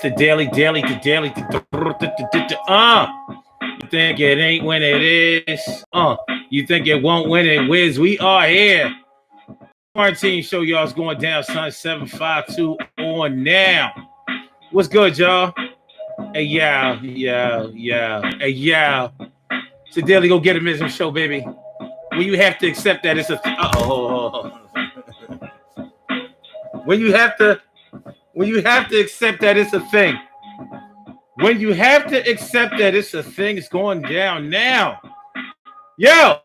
The you think it ain't when it is. You think it won't when it whiz. We are here. Quarantine show y'all's going down, son. 752 on now. What's good, y'all? Hey, yeah. Hey, yeah. It's a daily go get a mism show, baby. When you have to accept that it's a when you have to accept that it's a thing. When you have to accept that it's a thing, it's going down now. Yo!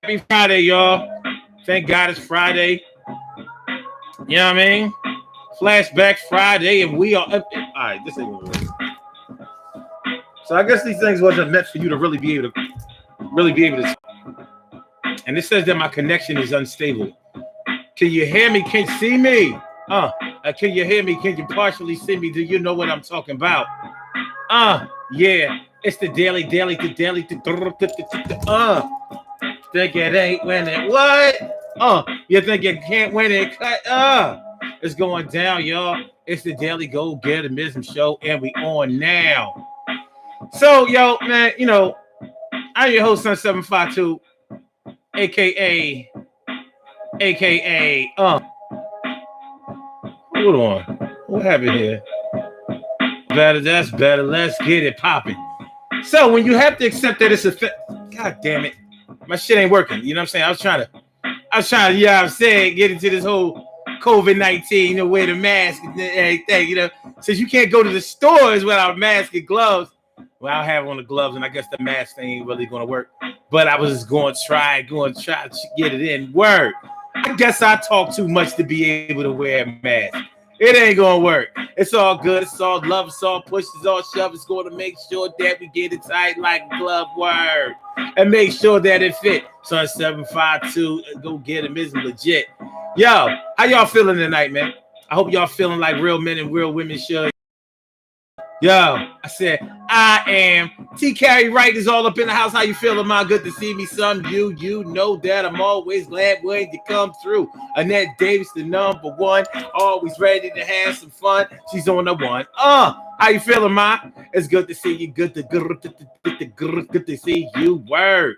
Happy Friday, y'all. Thank God it's Friday. You know what I mean? Flashback Friday, and we are. All right, this ain't gonna work. So I guess these things wasn't meant for you to really be able to. And it says that my connection is unstable. Can you hear me? Can you see me? Can you hear me? Can you partially see me? Do you know what I'm talking about? Yeah. It's the daily. Think it ain't when it what? You think you can't win it? It's going down, y'all. It's the Daily Go Get a Mism show, and we on now. So, yo, man, you know, I'm your host, Son 752, aka. Hold on. What happened here? Better, that's better. Let's get it popping. So when you have to accept that it's a God damn it. My shit ain't working. You know what I'm saying? I was trying to, you know what I'm saying, get into this whole COVID-19, you know, wear the mask and everything, you know. Since you can't go to the stores without a mask and gloves. Well, I'll have on the gloves, and I guess the mask thing ain't really going to work. But I was going to try to get it in. Word. I guess I talk too much to be able to wear a mask. It ain't gonna work. It's all good. It's all love. It's all push. It's all shove. It's going to make sure that we get it tight like a glove. Word. And make sure that it fit. Son 752, go get him. Is legit. Yo, how y'all feeling tonight, man? I hope y'all feeling like real men and real women should. Yo, I said, I am. T. Carey Wright is all up in the house. How you feeling, man? Good to see me, son. You know that I'm always glad when you come through. Annette Davis, the number one. Always ready to have some fun. She's on the one. How you feeling, man? It's good to see you. Good to see you. Word.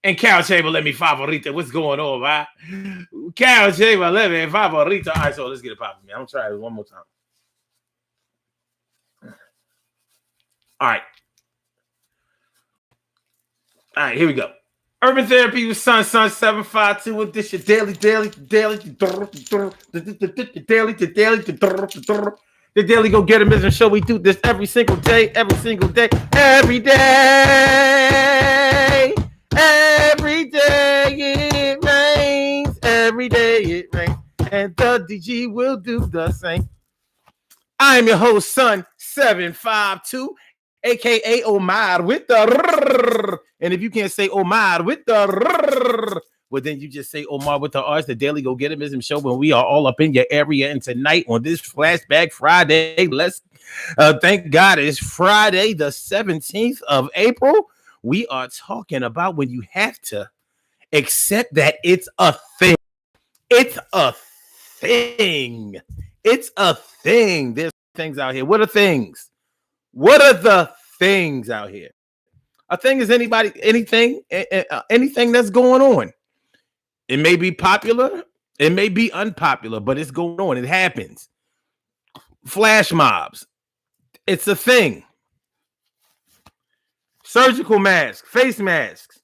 And Carol Chamber, let me favorita. What's going on, man? Carol Chamber, let me favorita. All right, so let's get it popping, man. I'm gonna try it one more time. All right, here we go. Urban Therapy with Son 752 with this your daily. The Daily Go Get a Mism show. We do this every single day. Every day it rains. Every day it rains. And the DG will do the same. I'm your host, Son 752. AKA Omar with the and if you can't say Omar with the well, then you just say Omar with the R's. The Daily Go Get a Mism show when we are all up in your area. And tonight on this Flashback Friday, let's thank God it's Friday, the 17th of April. We are talking about when you have to accept that it's a thing. It's a thing. It's a thing. There's things out here. What are things? What are the things out here? A thing is anything that's going on. It may be popular, it may be unpopular, but it's going on. It happens. Flash mobs. It's a thing. Surgical masks, face masks.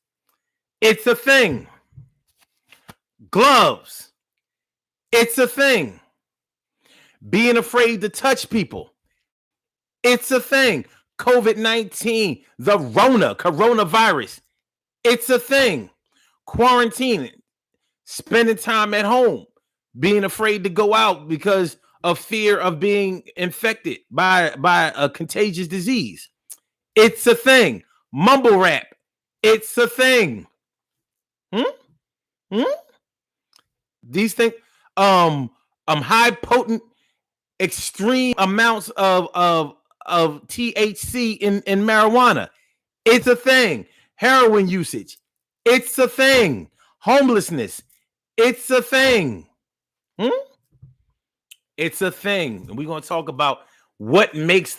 It's a thing. Gloves. It's a thing. Being afraid to touch people. It's a thing. COVID-19, the coronavirus. It's a thing. Quarantining, spending time at home, being afraid to go out because of fear of being infected by a contagious disease. It's a thing. Mumble rap. It's a thing. These things, high potent, extreme amounts of THC in marijuana. It's a thing. Heroin usage. It's a thing. Homelessness. It's a thing. It's a thing. And we're going to talk about what makes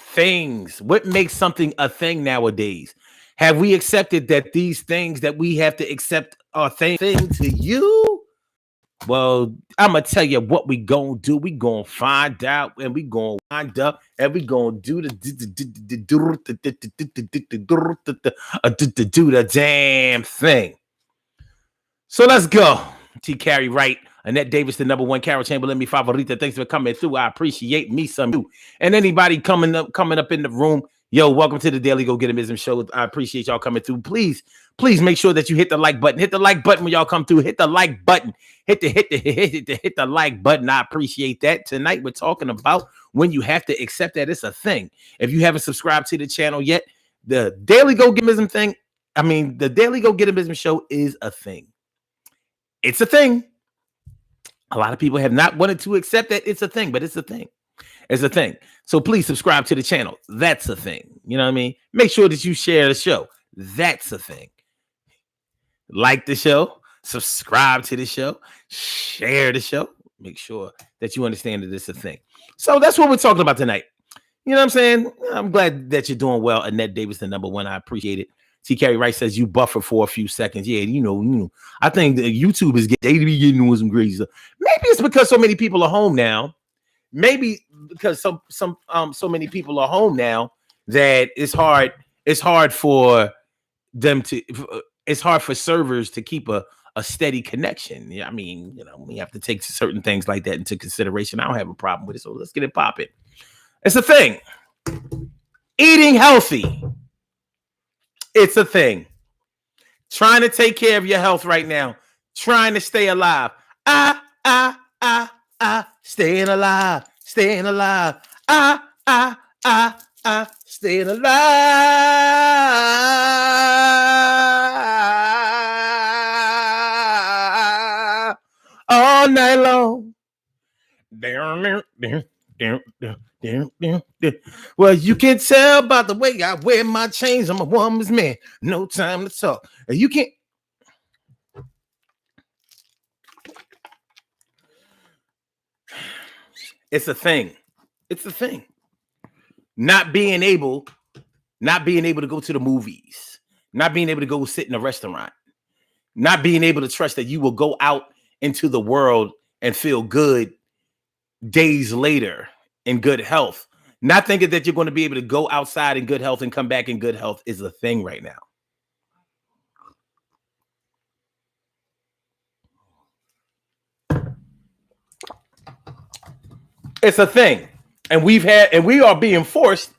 something a thing nowadays. Have we accepted that these things that we have to accept are thing to you? Well, I'm going to tell you what we going to do. We going to find out, and we going to wind up, and we going to do the damn thing. So let's go. T. Carey Wright, Annette Davis, the number one, Carol Chamberlain, mi favorita. Thanks for coming through. I appreciate me some you. And anybody coming up in the room, yo, welcome to the Daily Go Getimism Show. I appreciate y'all coming through. Please make sure that you hit the like button. Hit the like button when y'all come through. Hit the like button. Hit the like button. I appreciate that. Tonight we're talking about when you have to accept that it's a thing. If you haven't subscribed to the channel yet, the Daily Go Getimism thing. The Daily Go Getimism Show is a thing. It's a thing. A lot of people have not wanted to accept that it's a thing, but it's a thing. It's a thing. So please subscribe to the channel. That's a thing. You know what I mean? Make sure that you share the show. That's a thing. Like the show, subscribe to the show, share the show. Make sure that you understand that it's a thing. So that's what we're talking about tonight. You know what I'm saying? I'm glad that you're doing well. Annette Davis, the number one. I appreciate it. T. Carey Wright says you buffer for a few seconds. Yeah, you know. I think that YouTube is getting on some crazy stuff. Maybe it's because so many people are home now. Maybe because so many people are home now that it's hard for them to. It's hard for servers to keep a steady connection. Yeah, I mean, we have to take certain things like that into consideration. I don't have a problem with it, so let's get it popping. It's a thing. Eating healthy. It's a thing. Trying to take care of your health right now. Trying to stay alive. Staying alive. Staying alive. Staying alive. All night long. Well, you can tell by the way I wear my chains. I'm a woman's man. No time to talk. You can't. It's a thing. It's a thing. Not being able to go to the movies. Not being able to go sit in a restaurant. Not being able to trust that you will go out into the world and feel good days later in good health. Not thinking that you're going to be able to go outside in good health and come back in good health is a thing right now. It's a thing. And we are being forced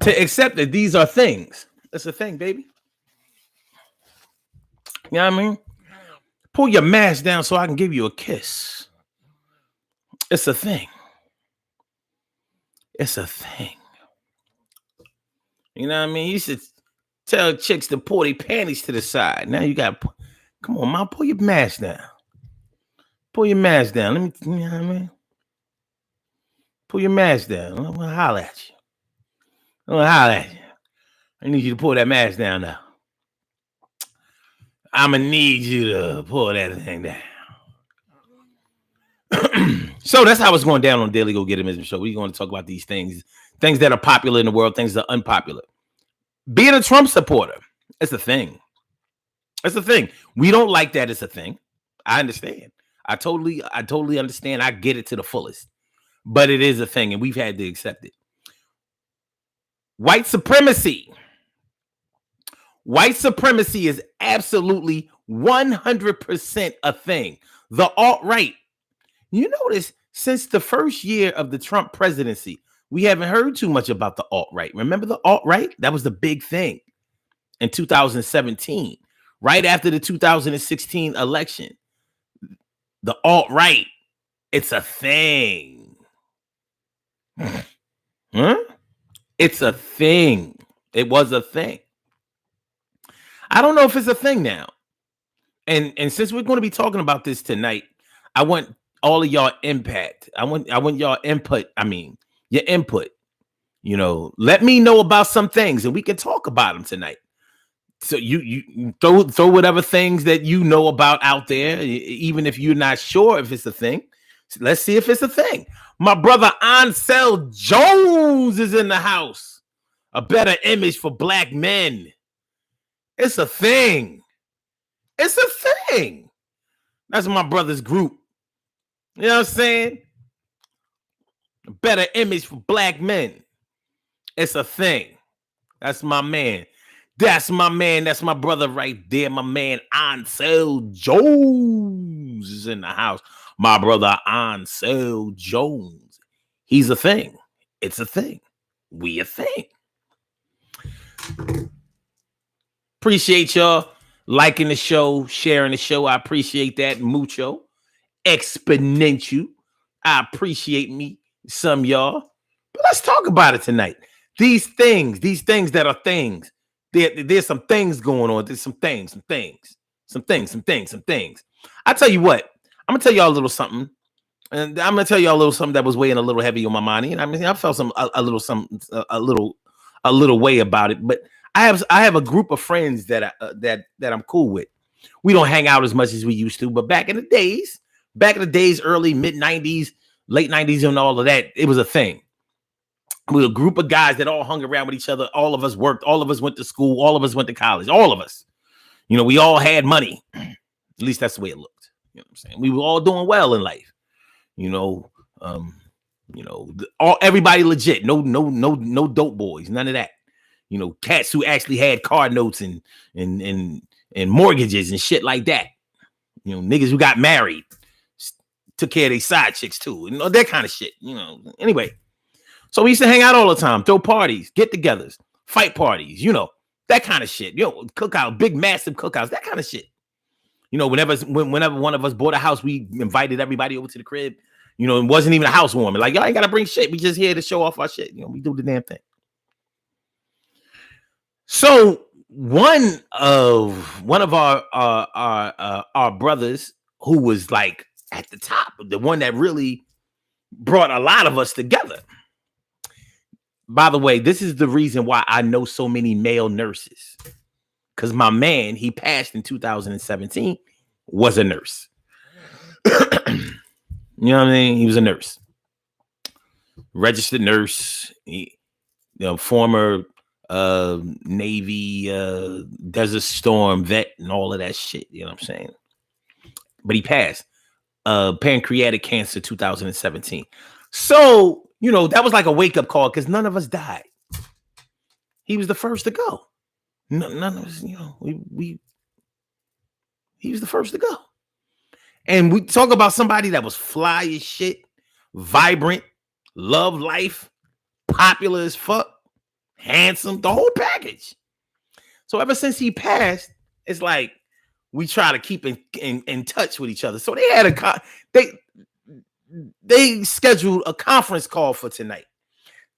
to accept that these are things. It's a thing, baby. You know what I mean? Pull your mask down so I can give you a kiss. It's a thing. It's a thing. You know what I mean? You used to tell chicks to pull their panties to the side. Now you got, come on, man, pull your mask down. Pull your mask down. Let me, you know what I mean? Pull your mask down. I'm gonna holler at you. I need you to pull that mask down now. I'm gonna need you to pull that thing down. So that's how it's going down on Daily Go Getimism Show. We're going to talk about these things that are popular in the world, things that are unpopular. Being a Trump supporter, it's a thing. It's a thing. We don't like that. It's a thing. I understand. I totally understand. I get it to the fullest. But it is a thing, and we've had to accept it. White supremacy. White supremacy is absolutely 100% a thing. The alt-right. You notice since the first year of the Trump presidency, we haven't heard too much about the alt-right. Remember the alt-right? That was the big thing in 2017, right after the 2016 election. The alt-right, it's a thing. Huh? It's a thing. It was a thing. I don't know if it's a thing now. And since we're going to be talking about this tonight, I want all of y'all impact. I want y'all input. Your input. Let me know about some things and we can talk about them tonight. So you throw whatever things that you know about out there, even if you're not sure if it's a thing. Let's see if it's a thing. My brother Ansel Jones is in the house. A better image for black men. It's a thing. It's a thing. That's my brother's group. You know what I'm saying? A better image for black men. It's a thing. That's my man. That's my man. That's my brother right there. My man Ansel Jones is in the house. My brother Ansel Jones. He's a thing. It's a thing. We a thing. Appreciate y'all liking the show, sharing the show. I appreciate that. Mucho. Exponential. I appreciate me, some y'all. But let's talk about it tonight. These things that are things. There's some things going on. There's some things. I tell you what, I'm gonna tell y'all a little something. And I'm gonna tell y'all a little something that was weighing a little heavy on my mind. And I mean, I felt a little way about it. But I have a group of friends that I'm cool with. We don't hang out as much as we used to, but back in the days, early mid 90s, late 90s, and all of that, it was a thing. We were a group of guys that all hung around with each other. All of us worked. All of us went to school. All of us went to college. All of us. You know, we all had money. At least that's the way it looked. You know what I'm saying? We were all doing well in life. Everybody legit. No dope boys. None of that. You know, cats who actually had car notes and mortgages and shit like that. You know, niggas who got married, took care of their side chicks too. You know, that kind of shit. You know, anyway. So we used to hang out all the time, throw parties, get-togethers, fight parties, you know, that kind of shit. You know, cookout, big, massive cookouts, that kind of shit. You know, whenever one of us bought a house, we invited everybody over to the crib. You know, it wasn't even a housewarming. Like, y'all ain't got to bring shit. We just here to show off our shit. You know, we do the damn thing. So one of our brothers who was like at the top, the one that really brought a lot of us together. By the way, this is the reason why I know so many male nurses. Because my man, he passed in 2017, was a nurse. You know what I mean? He was a nurse. Registered nurse. Former Navy, Desert Storm vet and all of that shit. You know what I'm saying? But he passed. Pancreatic cancer 2017. So, you know, that was like a wake-up call because none of us died. He was the first to go. None of us, you know, he was the first to go. And we talk about somebody that was fly as shit, vibrant, love life, popular as fuck, handsome, the whole package. So ever since he passed, it's like we try to keep in touch with each other. So they had they scheduled a conference call for tonight.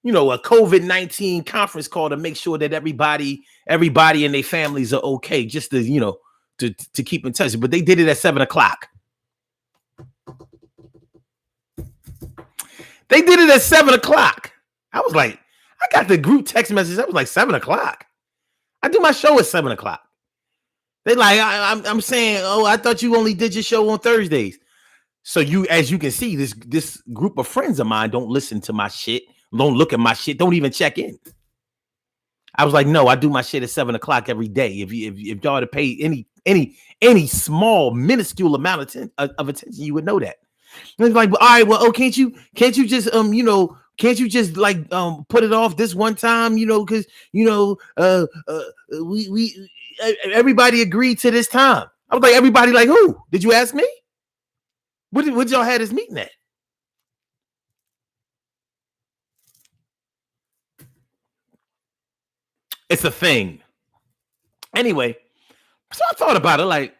You know, a COVID-19 conference call to make sure that everybody and their families are okay, just to, you know, to keep in touch. But they did it at 7:00. They did it at 7:00. I was like, I got the group text message. That was like 7:00. I do my show at 7:00. They like, I'm saying, oh, I thought you only did your show on Thursdays. So as you can see, this group of friends of mine don't listen to my shit, don't look at my shit, don't even check in. I was like, no, I do my shit at 7:00 every day. If y'all to pay any small minuscule amount of attention, you would know that. And it's like, all right, well, can't you just can't you just like put it off this one time, you know, because we everybody agreed to this time. I was like, everybody, like who? Did you ask me? What y'all had this meeting at? It's a thing. Anyway, so I thought about it, like,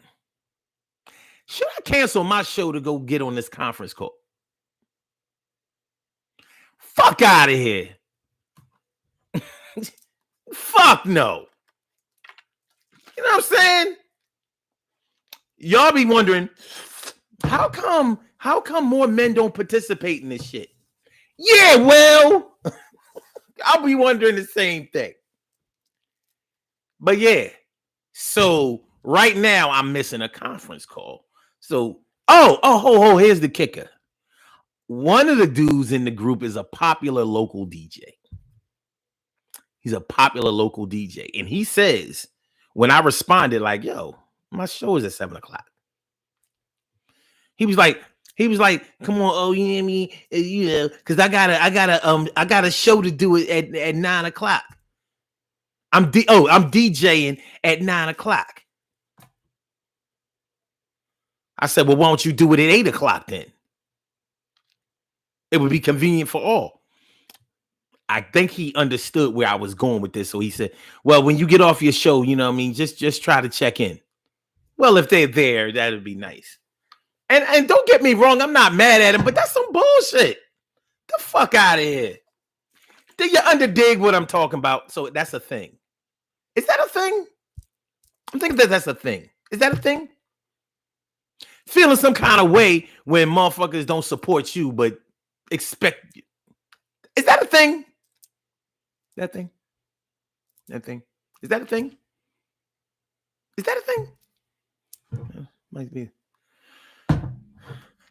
should I cancel my show to go get on this conference call? Fuck out of here. Fuck no. You know what I'm saying? Y'all be wondering, how come more men don't participate in this shit? Yeah, well, I'll be wondering the same thing. But yeah, so right now I'm missing a conference call. So, here's the kicker. One of the dudes in the group is a popular local DJ. He's a popular local DJ. And he says, when I responded, like, yo, my show is at 7 o'clock. He was like, come on, oh, you know what I mean? You know, because I got a show to do it at 9 o'clock. I'm DJing at 9 o'clock. I said, well, why don't you do it at 8 o'clock then? It would be convenient for all. I think he understood where I was going with this. So he said, well, when you get off your show, you know what I mean? Just try to check in. Well, if they're there, that'd be nice. And don't get me wrong, I'm not mad at him, but that's some bullshit. The fuck out of here. Do you underdig what I'm talking about? So that's a thing. Is that a thing? I'm thinking that's a thing. Is that a thing? Feeling some kind of way when motherfuckers don't support you, but expect you. Is that a thing? That thing? That thing? Is that a thing? Is that a thing? Yeah, might be.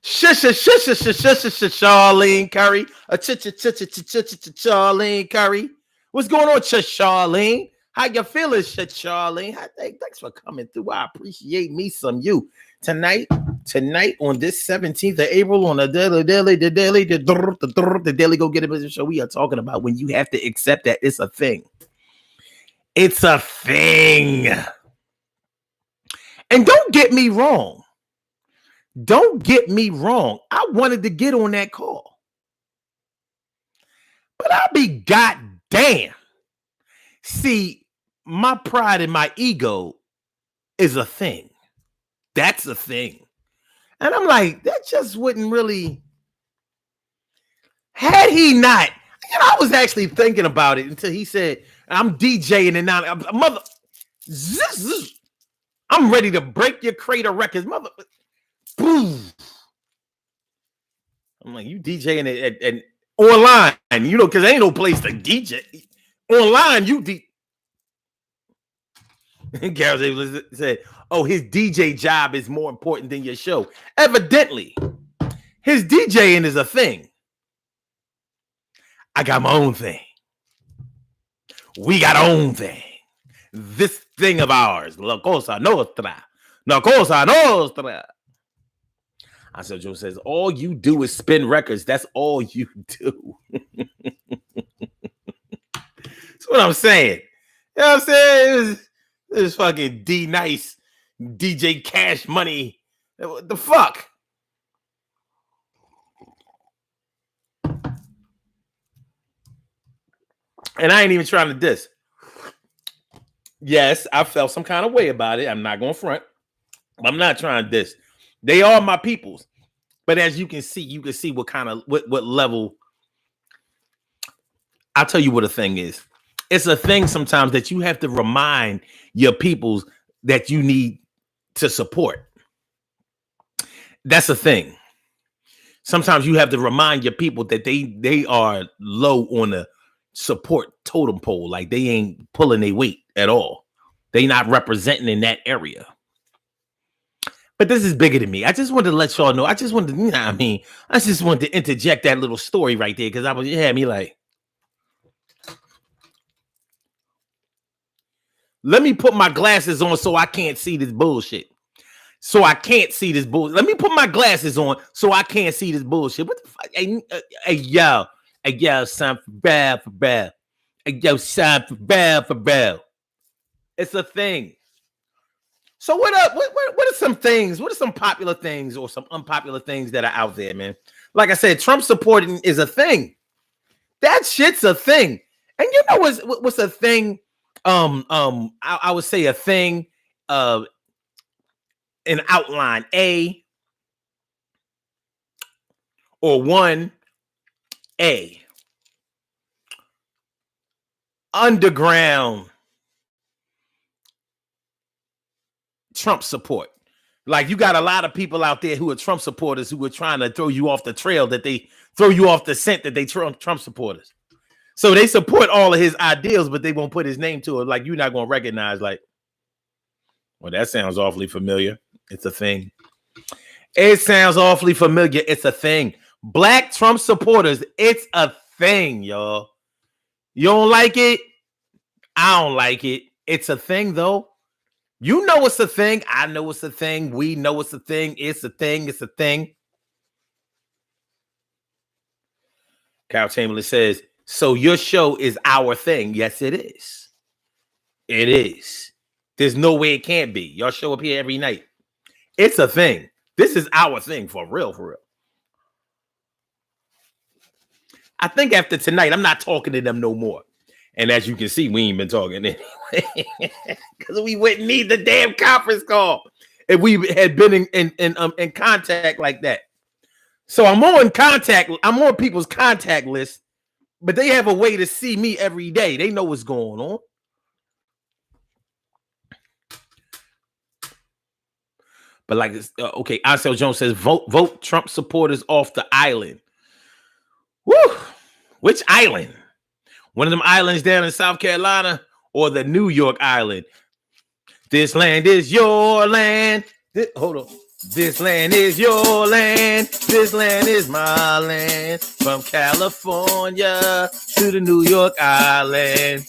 Charlene Curry. Charlene Curry. What's going on, Charlene? How you feeling, Charlene? Thanks for coming through. I appreciate me some you. Tonight on this 17th of April on the Daily Go Get It Business Show, we are talking about when you have to accept that it's a thing. It's a thing. And don't get me wrong. I wanted to get on that call. But I'll be goddamn. See, my pride and my ego is a thing. That's a thing. And I'm like, that just wouldn't really. Had he not, I was actually thinking about it until he said, I'm DJing and now I'm ready to break your Crater Records, mother. Boom. I'm like, you DJing at online, because there ain't no place to DJ. Online, you Gareth said, oh, his DJ job is more important than your show. Evidently, his DJing is a thing. I got my own thing. We got our own thing. This thing of ours. La cosa nostra. La cosa nostra. I said, Joe says, all you do is spin records. That's all you do. That's what I'm saying. You know what I'm saying? This fucking D Nice, DJ Cash Money. What the fuck? And I ain't even trying to diss. Yes, I felt some kind of way about it. I'm not going to front. I'm not trying to diss. They are my peoples. But as you can see what kind of, what level. I'll tell you what a thing is. It's a thing sometimes that you have to remind your peoples that you need to support. That's a thing. Sometimes you have to remind your people that they are low on the support totem pole. Like they ain't pulling their weight at all. They not representing in that area. But this is bigger than me. I just wanted to let y'all know. I just wanted to, I just wanted to interject that little story right there because it had me like, let me put my glasses on so I can't see this bullshit. Let me put my glasses on so I can't see this bullshit. What the fuck? Hey, yo, sign for bell. Hey, yo, sign for bell. It's a thing. So what up? What are some things? What are some popular things or some unpopular things that are out there, man? Like I said, Trump supporting is a thing. That shit's a thing. And you know what's a thing? I would say a thing in outline A or 1A. Underground Trump support. Like you got a lot of people out there who are Trump supporters who are trying to throw you off the trail, that they throw you off the scent that they Trump supporters. So they support all of his ideals, but they won't put his name to it. Like you're not going to recognize like, well, that sounds awfully familiar. It's a thing. It sounds awfully familiar. It's a thing. Black Trump supporters, it's a thing, y'all. You don't like it? I don't like it. It's a thing, though. You know it's a thing. I know it's a thing. We know it's a thing. It's a thing. It's a thing. Kyle Chamberlain says, so your show is our thing. Yes, it is. It is. There's no way it can't be. Y'all show up here every night. It's a thing. This is our thing for real, for real. I think after tonight, I'm not talking to them no more. And as you can see, we ain't been talking anyway. Because we wouldn't need the damn conference call if we had been in contact like that. So I'm on people's contact list, but they have a way to see me every day. They know what's going on. But like, okay, Ansel Jones says, vote Trump supporters off the island. Woo! Which island? One of them islands down in South Carolina or the New York island? This land is your land. Hold on. This land is your land. This land is my land. From California to the New York island.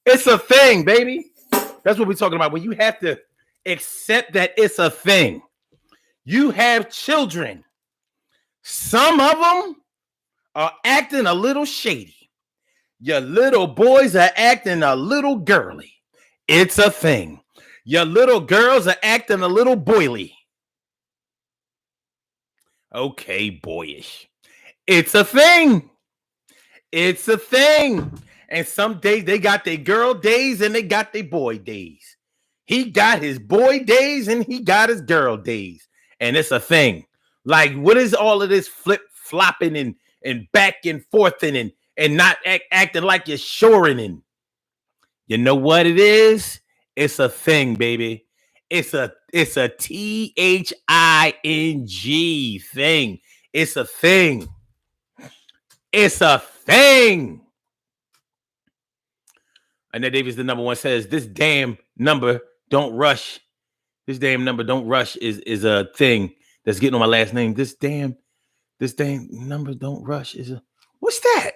It's a thing, baby. That's what we're talking about. When you have to accept that it's a thing. You have children. Some of them are acting a little shady. Your little boys are acting a little girly. It's a thing. Your little girls are acting a little boily. Okay, boyish. It's a thing. It's a thing. And some days they got their girl days and they got their boy days. He got his boy days and he got his girl days. And it's a thing. Like, what is all of this flip-flopping and back and forth and not acting like you're shoring in? You know what it is? It's a thing, baby. It's a THING thing. It's a thing. It's a thing. Annette Davis, the number one, says this damn number don't rush. This damn number don't rush is a thing that's getting on my last name. This damn number don't rush is a what's that?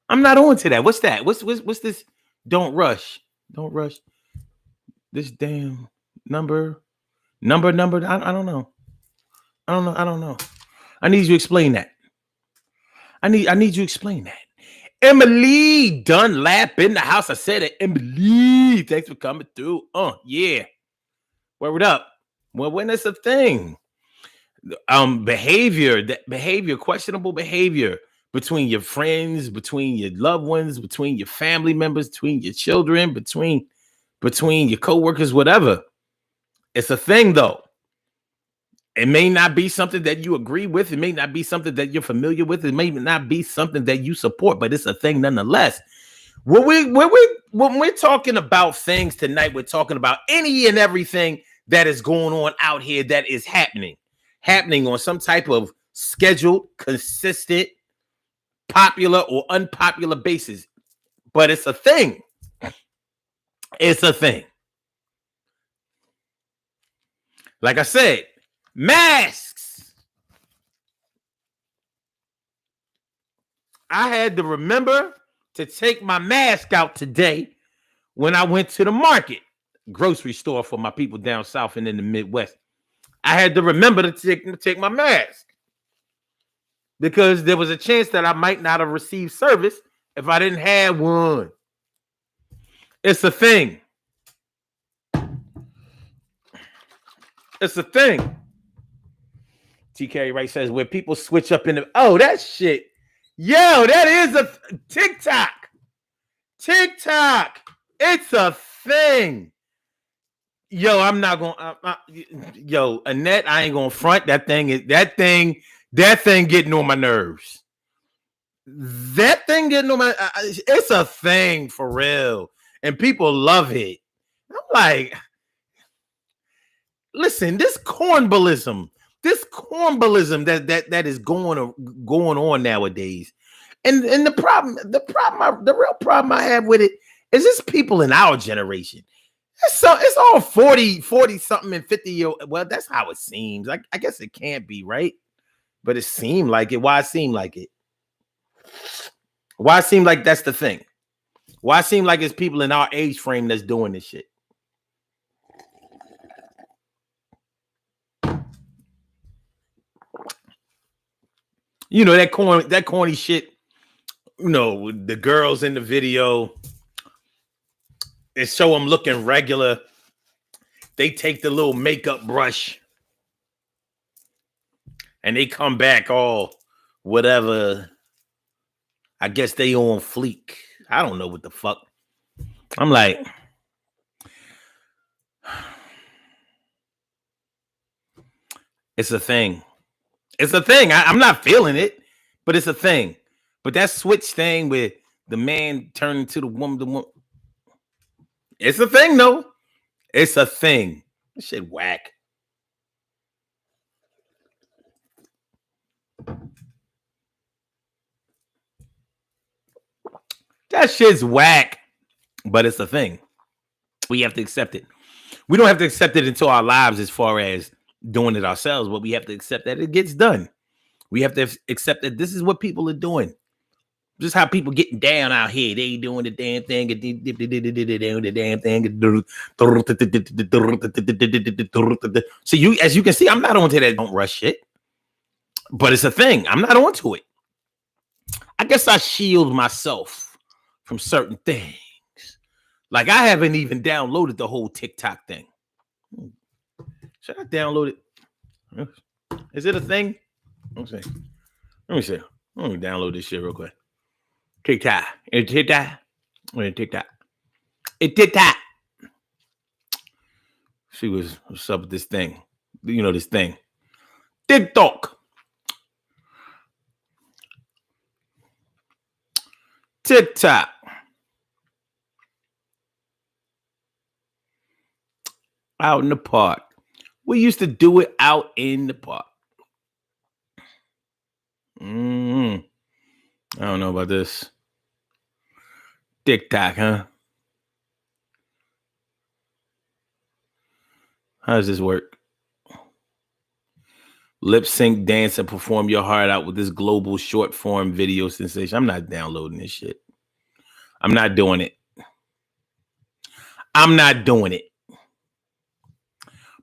I'm not on to that. What's that? What's this? Don't rush. Don't rush. This damn number. I don't know. I don't know. I need you to explain that. I need you to explain that. Emily Dunlap in the house. I said it. Emily, thanks for coming through. Yeah. Word up. Well, when it's a thing. Behavior, questionable behavior between your friends, between your loved ones, between your family members, between your children, between your coworkers, whatever. It's a thing, though. It may not be something that you agree with. It may not be something that you're familiar with. It may not be something that you support, but it's a thing nonetheless. When we're talking about things tonight, we're talking about any and everything that is going on out here that is happening on some type of scheduled, consistent, popular or unpopular basis. But it's a thing. It's a thing. Like I said, masks. I had to remember to take my mask out today when I went to the market, grocery store for my people down south and in the Midwest. I had to remember to take my mask because there was a chance that I might not have received service if I didn't have one. It's a thing. It's a thing. TK Wright says where people switch up in the that shit. Yo, that is a TikTok. It's a thing. Yo, I'm not gonna. Yo, Annette, I ain't gonna front. That thing getting on my nerves. That thing getting on my. It's a thing for real, and people love it. I'm like, listen, this cornballism that is going on nowadays. And the real problem I have with it is this people in our generation. It's all 40 something and 50 year. Well, that's how it seems. I guess it can't be, right? But it seemed like it. Why it seem like it? Why it seem like that's the thing? Why it seem like it's people in our age frame that's doing this shit? You know, that corny shit. You know, the girls in the video, they show them looking regular. They take the little makeup brush and they come back all whatever. I guess they on fleek. I don't know what the fuck. I'm like, it's a thing. It's a thing. I'm not feeling it, but it's a thing. But that switch thing with the man turning to the woman, it's a thing, though. It's a thing. This shit whack. That shit's whack, but it's a thing. We have to accept it. We don't have to accept it into our lives as far as doing it ourselves, but we have to accept that it gets done. We have to accept that this is what people are doing. This is how people getting down out here. They doing the damn thing. The damn thing. So as you can see, I'm not onto that don't rush shit. But it's a thing. I'm not onto it. I guess I shield myself from certain things. Like I haven't even downloaded the whole TikTok thing. Should I download it? Is it a thing? Let me see. Let me download this shit real quick. TikTok. It's TikTok. It's TikTok. See what's up with this thing. You know this thing. TikTok. TikTok. Out in the park. We used to do it out in the park. I don't know about this. TikTok, huh? How does this work? Lip sync, dance, and perform your heart out with this global short form video sensation. I'm not downloading this shit. I'm not doing it.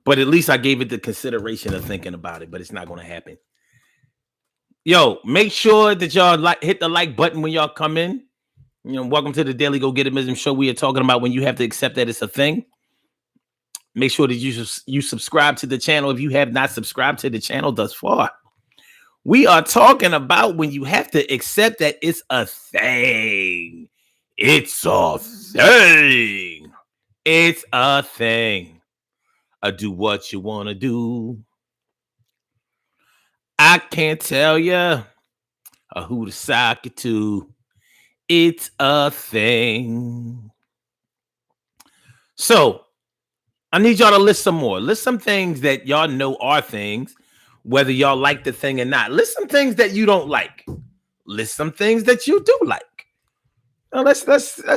But at least I gave it the consideration of thinking about it, but it's not going to happen. Yo, make sure that y'all hit the like button when y'all come in. You know, welcome to the Daily Go Getimism show. We are talking about when you have to accept that it's a thing. Make sure that you subscribe to the channel if you have not subscribed to the channel thus far. We are talking about when you have to accept that it's a thing. It's a thing. It's a thing. Do what you want to do. I can't tell you who to sock it to. It's a thing. So, I need y'all to list some more. List some things that y'all know are things, whether y'all like the thing or not. List some things that you don't like. List some things that you do like. Now let's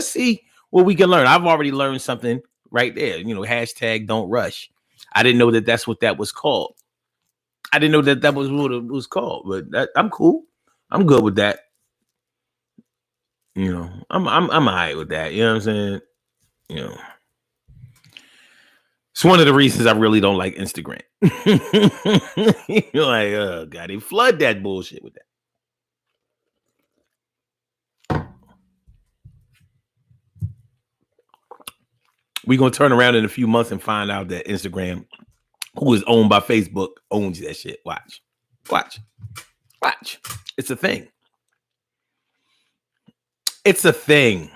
see what we can learn. I've already learned something right there. You know, hashtag don't rush. I didn't know that that's what that was called. I didn't know that was what it was called, but I'm cool. I'm good with that. You know, I'm all right with that. You know what I'm saying? You know, it's one of the reasons I really don't like Instagram. You're like, oh God, they flood that bullshit with that. We're gonna turn around in a few months and find out that Instagram, who is owned by Facebook, owns that shit. Watch. It's a thing. It's a thing.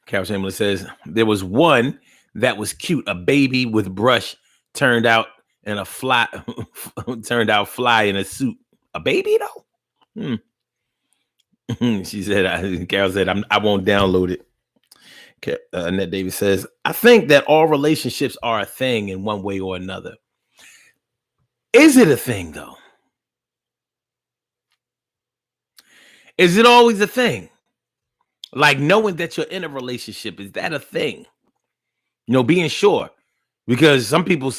Carol Chamberlain says there was one that was cute. A baby with brush turned out fly in a suit. A baby though? She said, Carol said, I won't download it. Annette Davis says, I think that all relationships are a thing in one way or another. Is it a thing, though? Is it always a thing? Like knowing that you're in a relationship, is that a thing? Being sure, because some people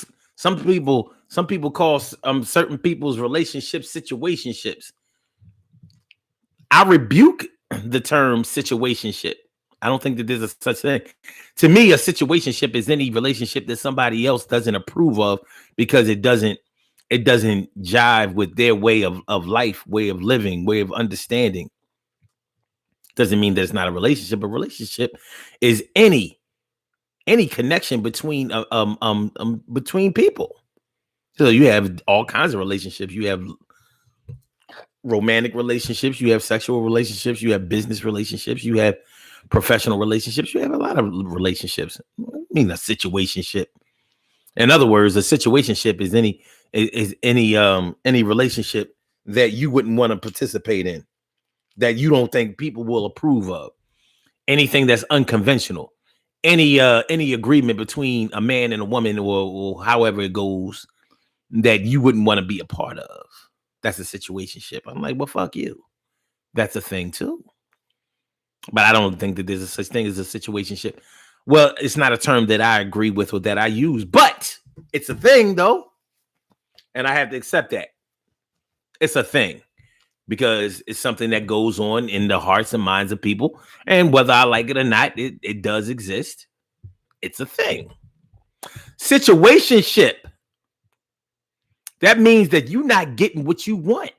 call certain people's relationships situationships. I rebuke the term situationship. I don't think that there's a such thing. To me, a situationship is any relationship that somebody else doesn't approve of because it doesn't jive with their way of life, way of living, way of understanding. Doesn't mean that it's not a relationship. A relationship is any connection between between people. So you have all kinds of relationships. You have romantic relationships, you have sexual relationships, you have business relationships, you have professional relationships, you have a lot of relationships. I mean, a situationship. In other words, a situationship is any relationship that you wouldn't want to participate in, that you don't think people will approve of. Anything that's unconventional, any agreement between a man and a woman, or however it goes, that you wouldn't want to be a part of. That's a situationship. I'm like, well, fuck you. That's a thing too. But I don't think that there's a such thing as a situationship. Well, it's not a term that I agree with or that I use, but it's a thing though. And I have to accept that. It's a thing because it's something that goes on in the hearts and minds of people. And whether I like it or not, it does exist. It's a thing. Situationship. That means that you're not getting what you want.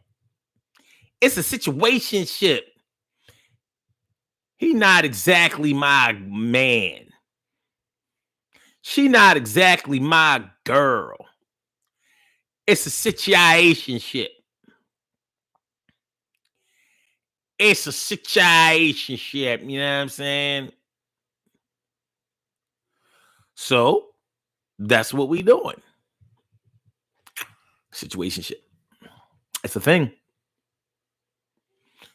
It's a situationship. He not exactly my man. She not exactly my girl. It's a situationship. It's a situationship. You know what I'm saying? So that's what we doing. Situationship. It's a thing.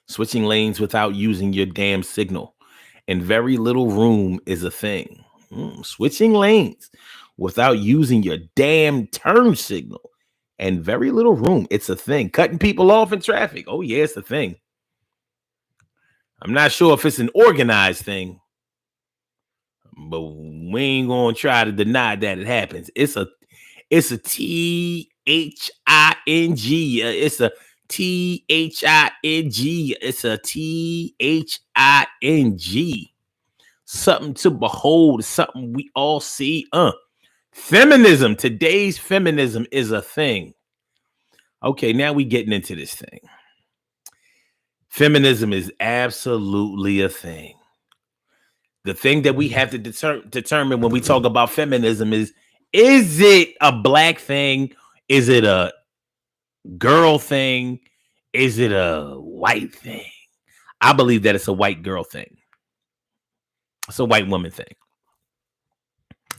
Switching lanes without using your damn signal and very little room is a thing. Switching lanes without using your damn turn signal and very little room. It's a thing. Cutting people off in traffic. Oh yeah, it's a thing. I'm not sure if it's an organized thing, but we ain't gonna try to deny that it happens. It's a THING. It's a THING. It's a THING. Something to behold, something we all see. Feminism. Today's feminism is a thing. Okay, now we getting into this thing. Feminism is absolutely a thing. The thing that we have to determine when we talk about feminism is it a black thing? Is it a girl thing? Is it a white thing? I believe that it's a white girl thing. It's a white woman thing.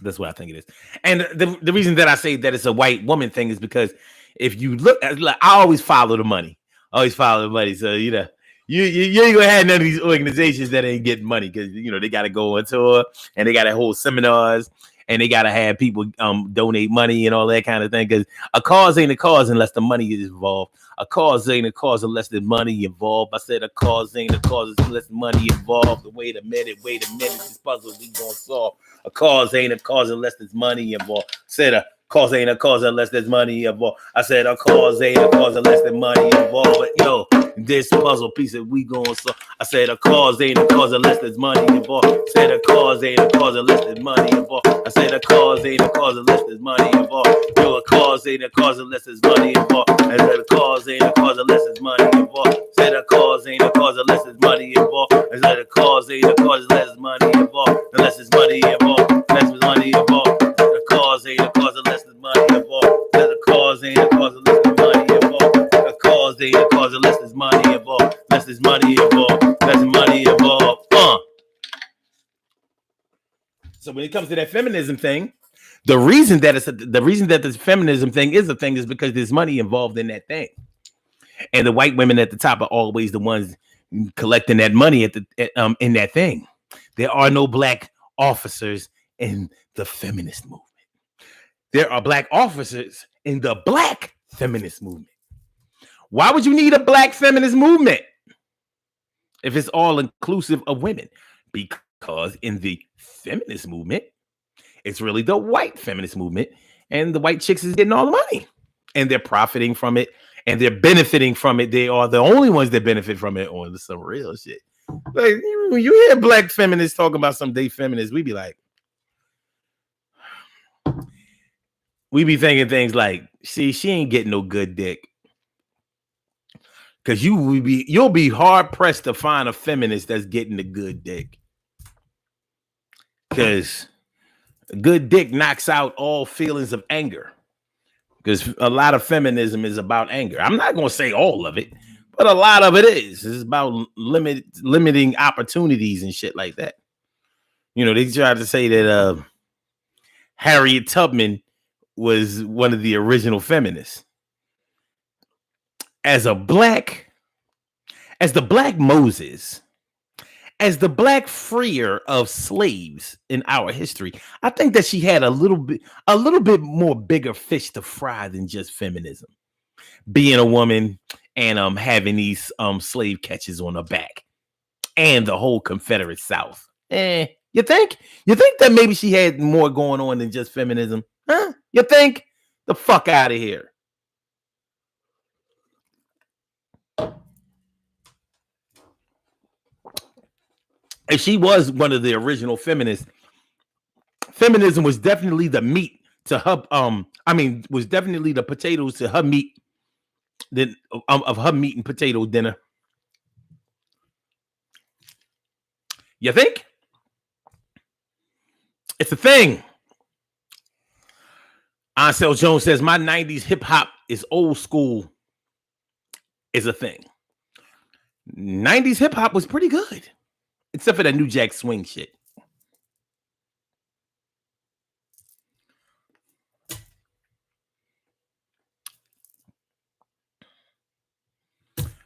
That's what I think it is. And the reason that I say that it's a white woman thing is because if you look, I always follow the money. So, you ain't gonna have none of these organizations that ain't getting money because, they got to go on tour and they got to hold seminars and they got to have people donate money and all that kind of thing. Because a cause ain't a cause unless the money is involved. A cause ain't a cause unless there's money involved. I said a cause ain't a cause unless money involved. Wait a minute. This puzzle we gonna solve. A cause ain't a cause unless there's money involved. I said a cause ain't a cause unless there's money involved. I said a cause ain't a cause unless there's money involved. But yo, this puzzle piece that we gonna solve. I said a cause ain't a cause unless there's money involved. I said a cause ain't a cause unless there's money involved. I said a cause ain't a cause unless there's money involved. Yo, a cause ain't a cause unless there's money involved. I said a cause ain't a cause unless there's money involved. I said a cause ain't a cause unless there's money involved. I said a cause ain't a cause unless there's money involved. Unless there's money involved. Unless there's money involved. The cause ain't a cause unless there's money involved. The cause ain't a cause unless there's money involved. The cause ain't a cause unless there's money involved. Unless there's money involved. Unless there's money involved. So when it comes to that feminism thing, the reason that this feminism thing is a thing is because there's money involved in that thing, and the white women at the top are always the ones collecting that money in that thing. There are no black officers in the feminist movement. There are black officers in the black feminist movement. Why would you need a black feminist movement if it's all inclusive of women? Because in the feminist movement, it's really the white feminist movement, and the white chicks is getting all the money, and they're profiting from it, and they're benefiting from it. They are the only ones that benefit from it on some real shit. Like, when you hear black feminists talking about some day feminists, we be like, we be thinking things like, see, she ain't getting no good dick. Because you'll be hard pressed to find a feminist that's getting the good dick. Because good dick knocks out all feelings of anger. Because a lot of feminism is about anger. I'm not going to say all of it, but a lot of it is. It's about limiting opportunities and shit like that. You know, they tried to say that Harriet Tubman was one of the original feminists. As the black Moses, as the black freer of slaves in our history, I think that she had a little bit more bigger fish to fry than just feminism. Being a woman and having these slave catches on her back and the whole Confederate South. You think that maybe she had more going on than just feminism? Huh? You think? The fuck out of here. And she was one of the original feminists. Feminism was definitely the meat to her. Was definitely the potatoes to her meat. Of her meat and potato dinner. You think? It's a thing. Ansel Jones says my 90s hip hop is old school. Is a thing. 90s hip hop was pretty good. Except for that New Jack Swing shit.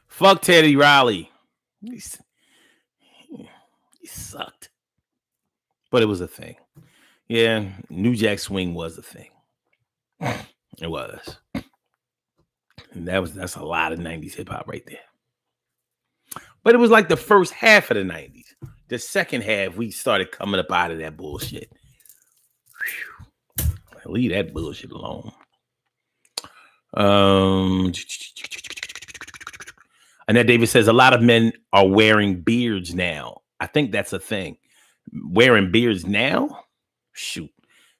Fuck Teddy Riley. He sucked. But it was a thing. Yeah, New Jack Swing was a thing. It was. And that's a lot of 90s hip hop right there. But it was like the first half of the 90s. The second half, we started coming up out of that bullshit. Whew. Leave that bullshit alone. Annette Davis says a lot of men are wearing beards now. I think that's a thing. Wearing beards now? Shoot.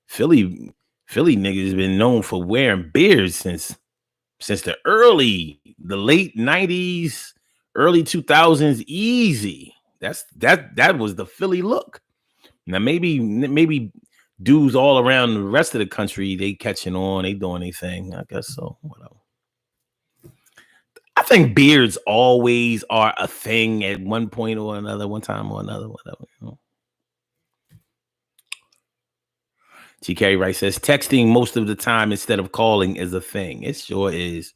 Philly niggas has been known for wearing beards since the late 90s, early 2000s. Easy. That was the Philly look. Now maybe dudes all around the rest of the country, they catching on, they doing anything. I guess so. Whatever. I think beards always are a thing at one point or another, one time or another, whatever. You know? T. Carey Wright says texting most of the time instead of calling is a thing. It sure is.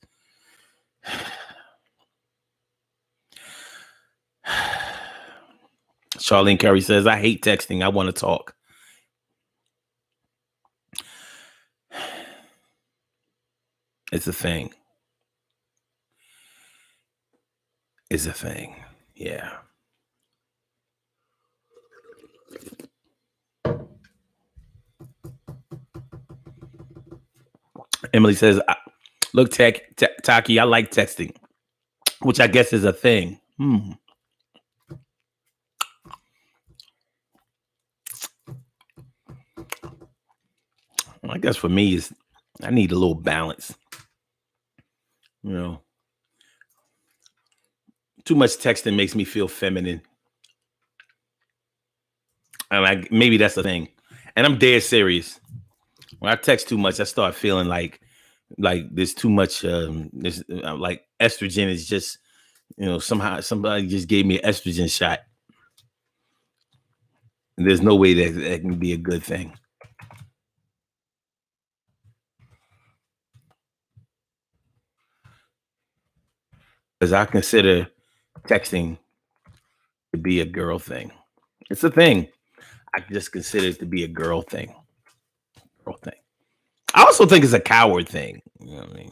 Charlene Curry says, I hate texting. I want to talk. It's a thing. It's a thing. Yeah. Emily says, look, Taki, I like texting, which I guess is a thing. I guess for me is I need a little balance. You know, too much texting makes me feel feminine. And maybe that's the thing. And I'm dead serious. When I text too much, I start feeling like there's too much. Like estrogen is just, somehow somebody just gave me an estrogen shot. And there's no way that can be a good thing. Because I consider texting to be a girl thing. It's a thing. I just consider it to be a girl thing. Girl thing. I also think it's a coward thing. You know what I mean?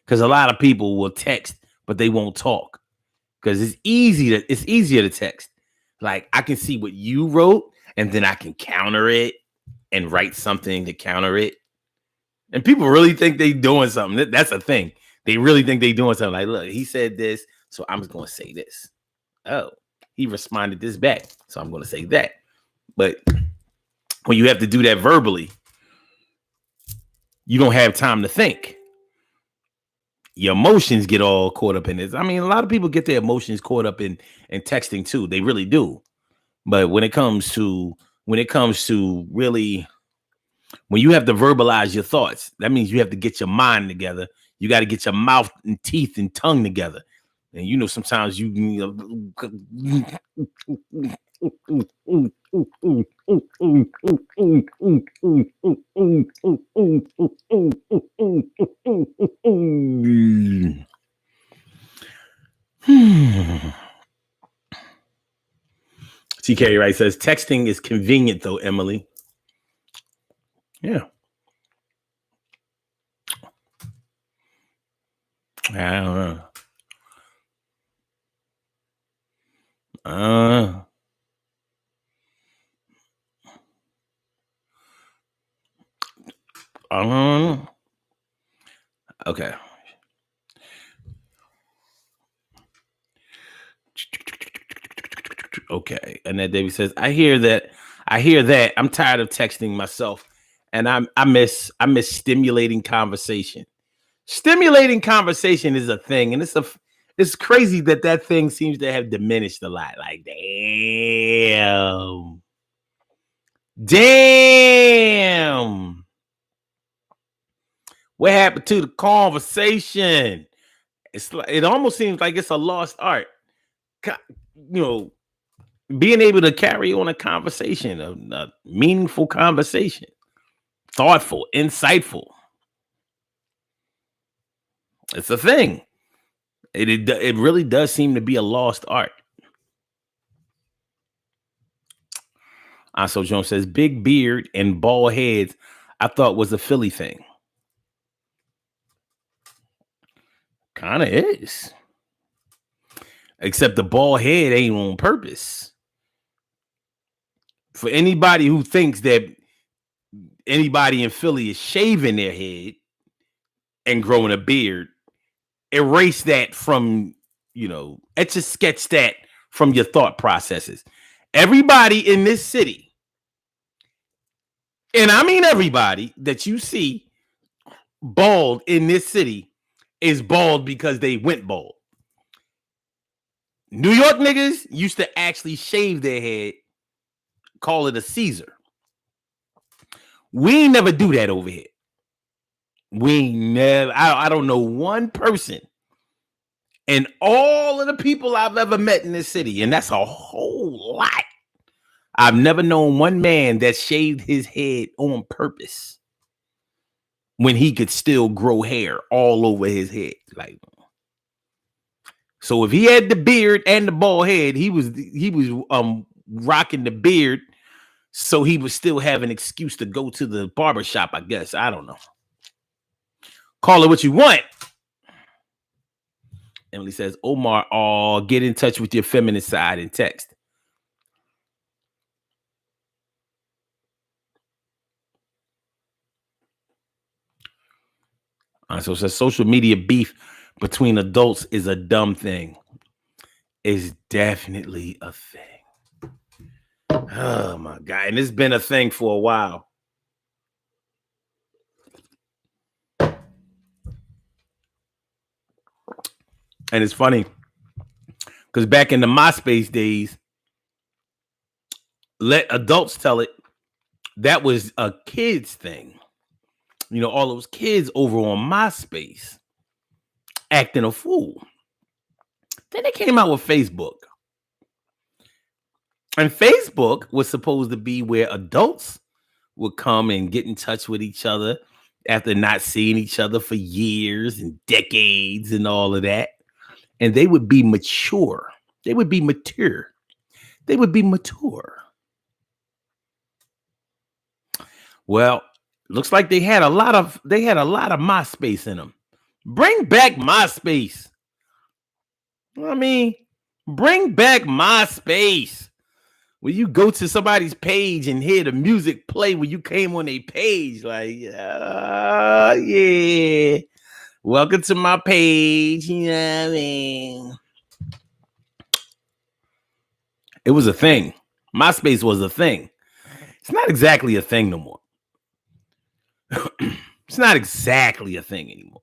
Because a lot of people will text, but they won't talk. Because it's easier to text. Like I can see what you wrote, and then I can counter it and write something to counter it. And people really think they doing something. That's a thing. They really think they doing something. Like, look, he said this, so I'm just going to say this. Oh, he responded this back, so I'm going to say that. But when you have to do that verbally, you don't have time to think. Your emotions get all caught up in this. I mean, a lot of people get their emotions caught up in texting too. They really do. But when it comes to really, when you have to verbalize your thoughts, that means you have to get your mind together. You got to get your mouth and teeth and tongue together. And you know, sometimes TK Wright says texting is convenient though, Emily. Yeah. I don't know. Okay. Okay. Annette Davis says, I hear that. I'm tired of texting myself. And I miss stimulating conversation. Stimulating conversation is a thing. And it's crazy that thing seems to have diminished a lot. Like, damn. What happened to the conversation? It almost seems like it's a lost art. You know, being able to carry on a conversation, a meaningful conversation, thoughtful, insightful. It's a thing. It really does seem to be a lost art. So Jones says, big beard and bald heads, I thought was a Philly thing. Kind of is. Except the bald head ain't on purpose. For anybody who thinks that anybody in Philly is shaving their head and growing a beard, erase that from, etch a sketch that from your thought processes. Everybody in this city, and I mean everybody that you see bald in this city, is bald because they went bald. New York niggas used to actually shave their head, call it a Caesar. We never do that over here. I don't know one person and all of the people I've ever met in this city, and that's a whole lot. I've never known one man that shaved his head on purpose when he could still grow hair all over his head. Like, so if he had the beard and the bald head, he was rocking the beard, so he would still have an excuse to go to the barbershop, I guess. I don't know. Call it what you want. Emily says, Omar, get in touch with your feminine side in text. So it says, social media beef between adults is a dumb thing. It's definitely a thing. Oh my God. And it's been a thing for a while. And it's funny because back in the MySpace days, let adults tell it, that was a kid's thing. All those kids over on MySpace acting a fool. Then they came out with Facebook. And Facebook was supposed to be where adults would come and get in touch with each other after not seeing each other for years and decades and all of that. And they would be mature. They would be mature. Well, looks like they had a lot of MySpace in them. Bring back MySpace. I mean, bring back MySpace. When you go to somebody's page and hear the music play when you came on a page, like, yeah, welcome to my page. You know what I mean? It was a thing. MySpace was a thing. It's not exactly a thing no more. It's not exactly a thing anymore.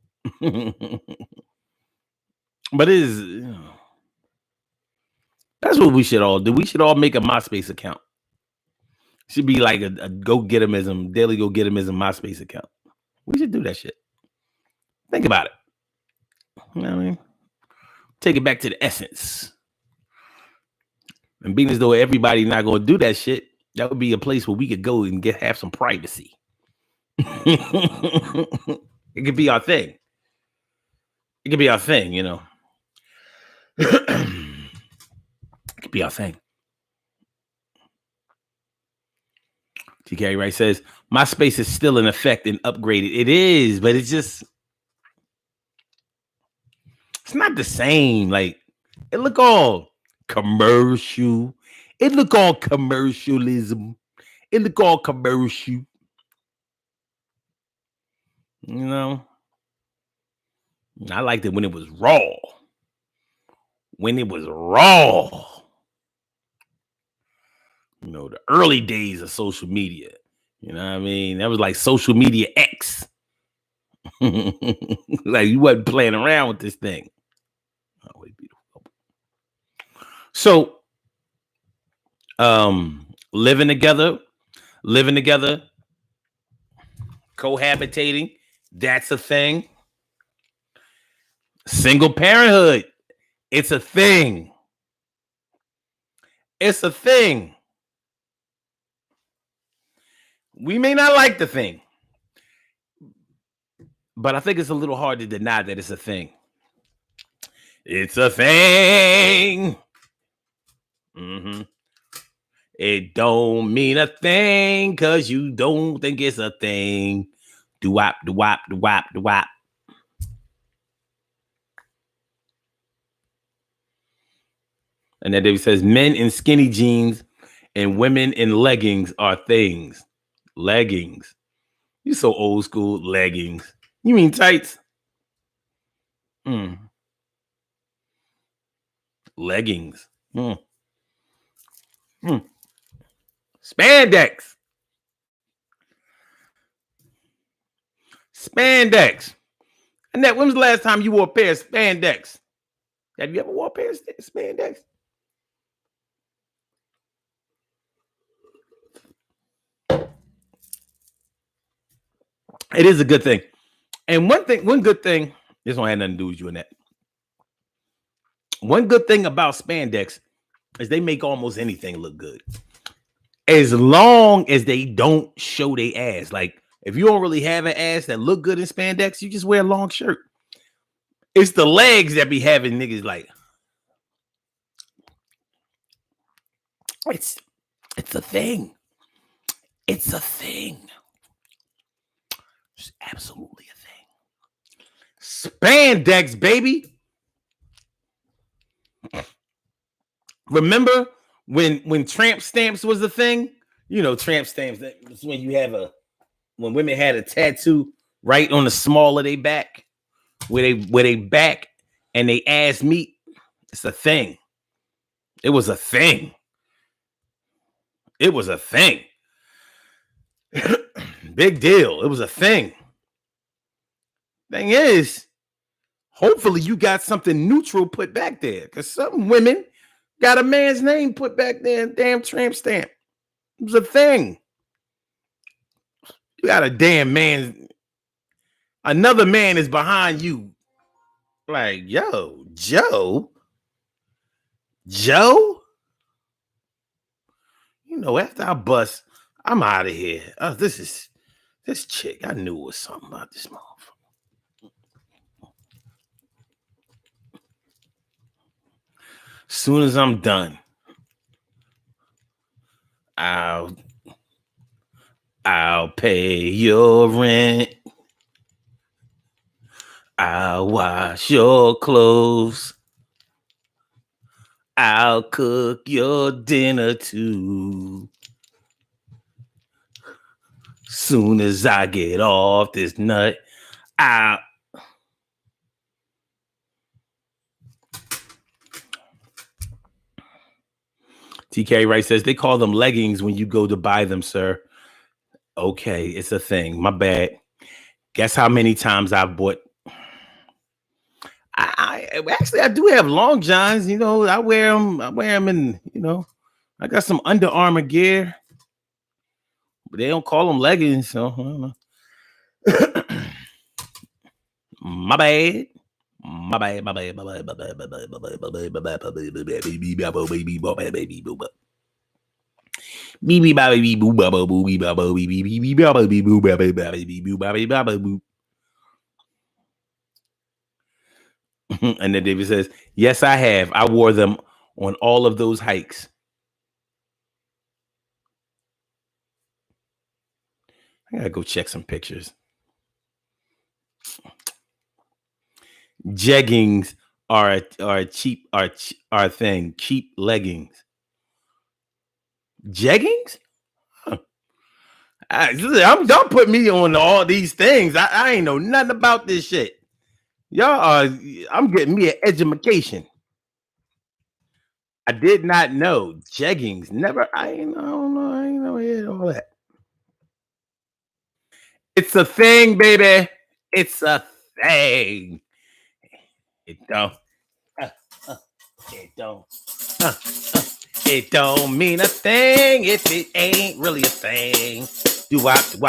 But it is. That's what we should all do. We should all make a MySpace account. Should be like a go-getimism, daily go-getimism MySpace account. We should do that shit. Think about it. You know what I mean? Take it back to the essence. And being as though everybody's not going to do that shit, that would be a place where we could go and have some privacy. It could be our thing. It could be our thing, you know. It could be our thing. TK Wright says, MySpace is still in effect and upgraded. It is, but it's not the same. Like, it look all commercial. It look all commercialism. It look all commercial. You know? I liked it when it was raw. When it was raw. You know, the early days of social media. You know what I mean? That was like social media X. Like, you wasn't playing around with this thing. Oh, wait, beautiful. So, living together, cohabitating, that's a thing. Single parenthood, it's a thing. It's a thing. We may not like the thing, but I think it's a little hard to deny that it's a thing. It's a thing. Mm-hmm. It don't mean a thing because you don't think it's a thing. Do-wop, do-wop, do-wop, do-wop. And then David says, men in skinny jeans and women in leggings are things. Leggings. You so old school. Leggings. You mean tights? Leggings. Spandex. Spandex. Annette, when was the last time you wore a pair of spandex? Have you ever wore a pair of spandex? It is a good thing. And one good thing, this one had nothing to do with you, Annette. One good thing about spandex is they make almost anything look good. As long as they don't show their ass. Like, if you don't really have an ass that look good in spandex, you just wear a long shirt. It's the legs that be having niggas like, it's a thing. It's a thing. It's absolutely a thing. Spandex, baby. Remember when tramp stamps was the thing? You know, tramp stamps, that was when when women had a tattoo right on the small of their back, where they back and they ass meet. It's a thing. It was a thing. It was a thing. Big deal. It was a thing. Thing is, hopefully you got something neutral put back there, because some women got a man's name put back there, damn tramp stamp. It was a thing. You got a damn man. Another man is behind you. Like, yo, Joe? You know, after I bust, I'm out of here. This chick. I knew it was something about this motherfucker. Soon as I'm done, I'll pay your rent. I'll wash your clothes. I'll cook your dinner too. Soon as I get off this nut, I'll... TK Wright says they call them leggings when you go to buy them, sir. Okay, it's a thing. My bad. Guess how many times I've bought... I do have long johns. You know, I wear them in, you know, I got some Under Armour gear, but they don't call them leggings. So I don't know. My bad. And then David says, yes, I have. I wore them on all of those hikes. I gotta go check some pictures. Jeggings are cheap, are thing. Cheap leggings. Jeggings? Huh. Don't put me on all these things. I ain't know nothing about this shit. I'm getting me an education. I did not know jeggings. Never. I ain't know all that. It's a thing, baby. It's a thing. It don't. It don't. It don't mean a thing if it ain't really a thing. Do wop. It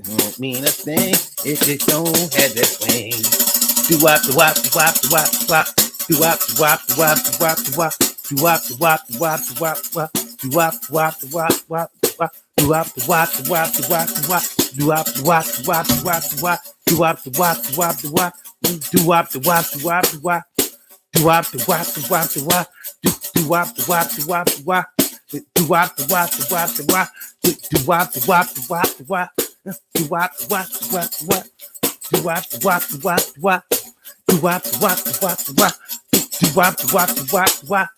don't mean a thing if it don't have that swing. Do wop. Do wop. Do wop.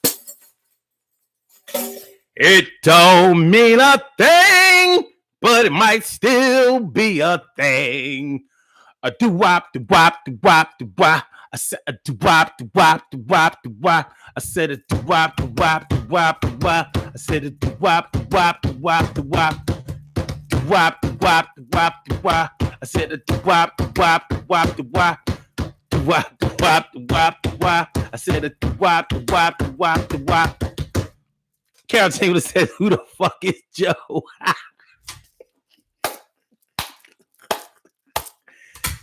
It don't mean a thing, but it might still be a thing. A do wop. I said a do wop. I said a do wop. I said a do wop. I said a do wop. I said a do wop. Carol Taylor said, "Who the fuck is Joe?"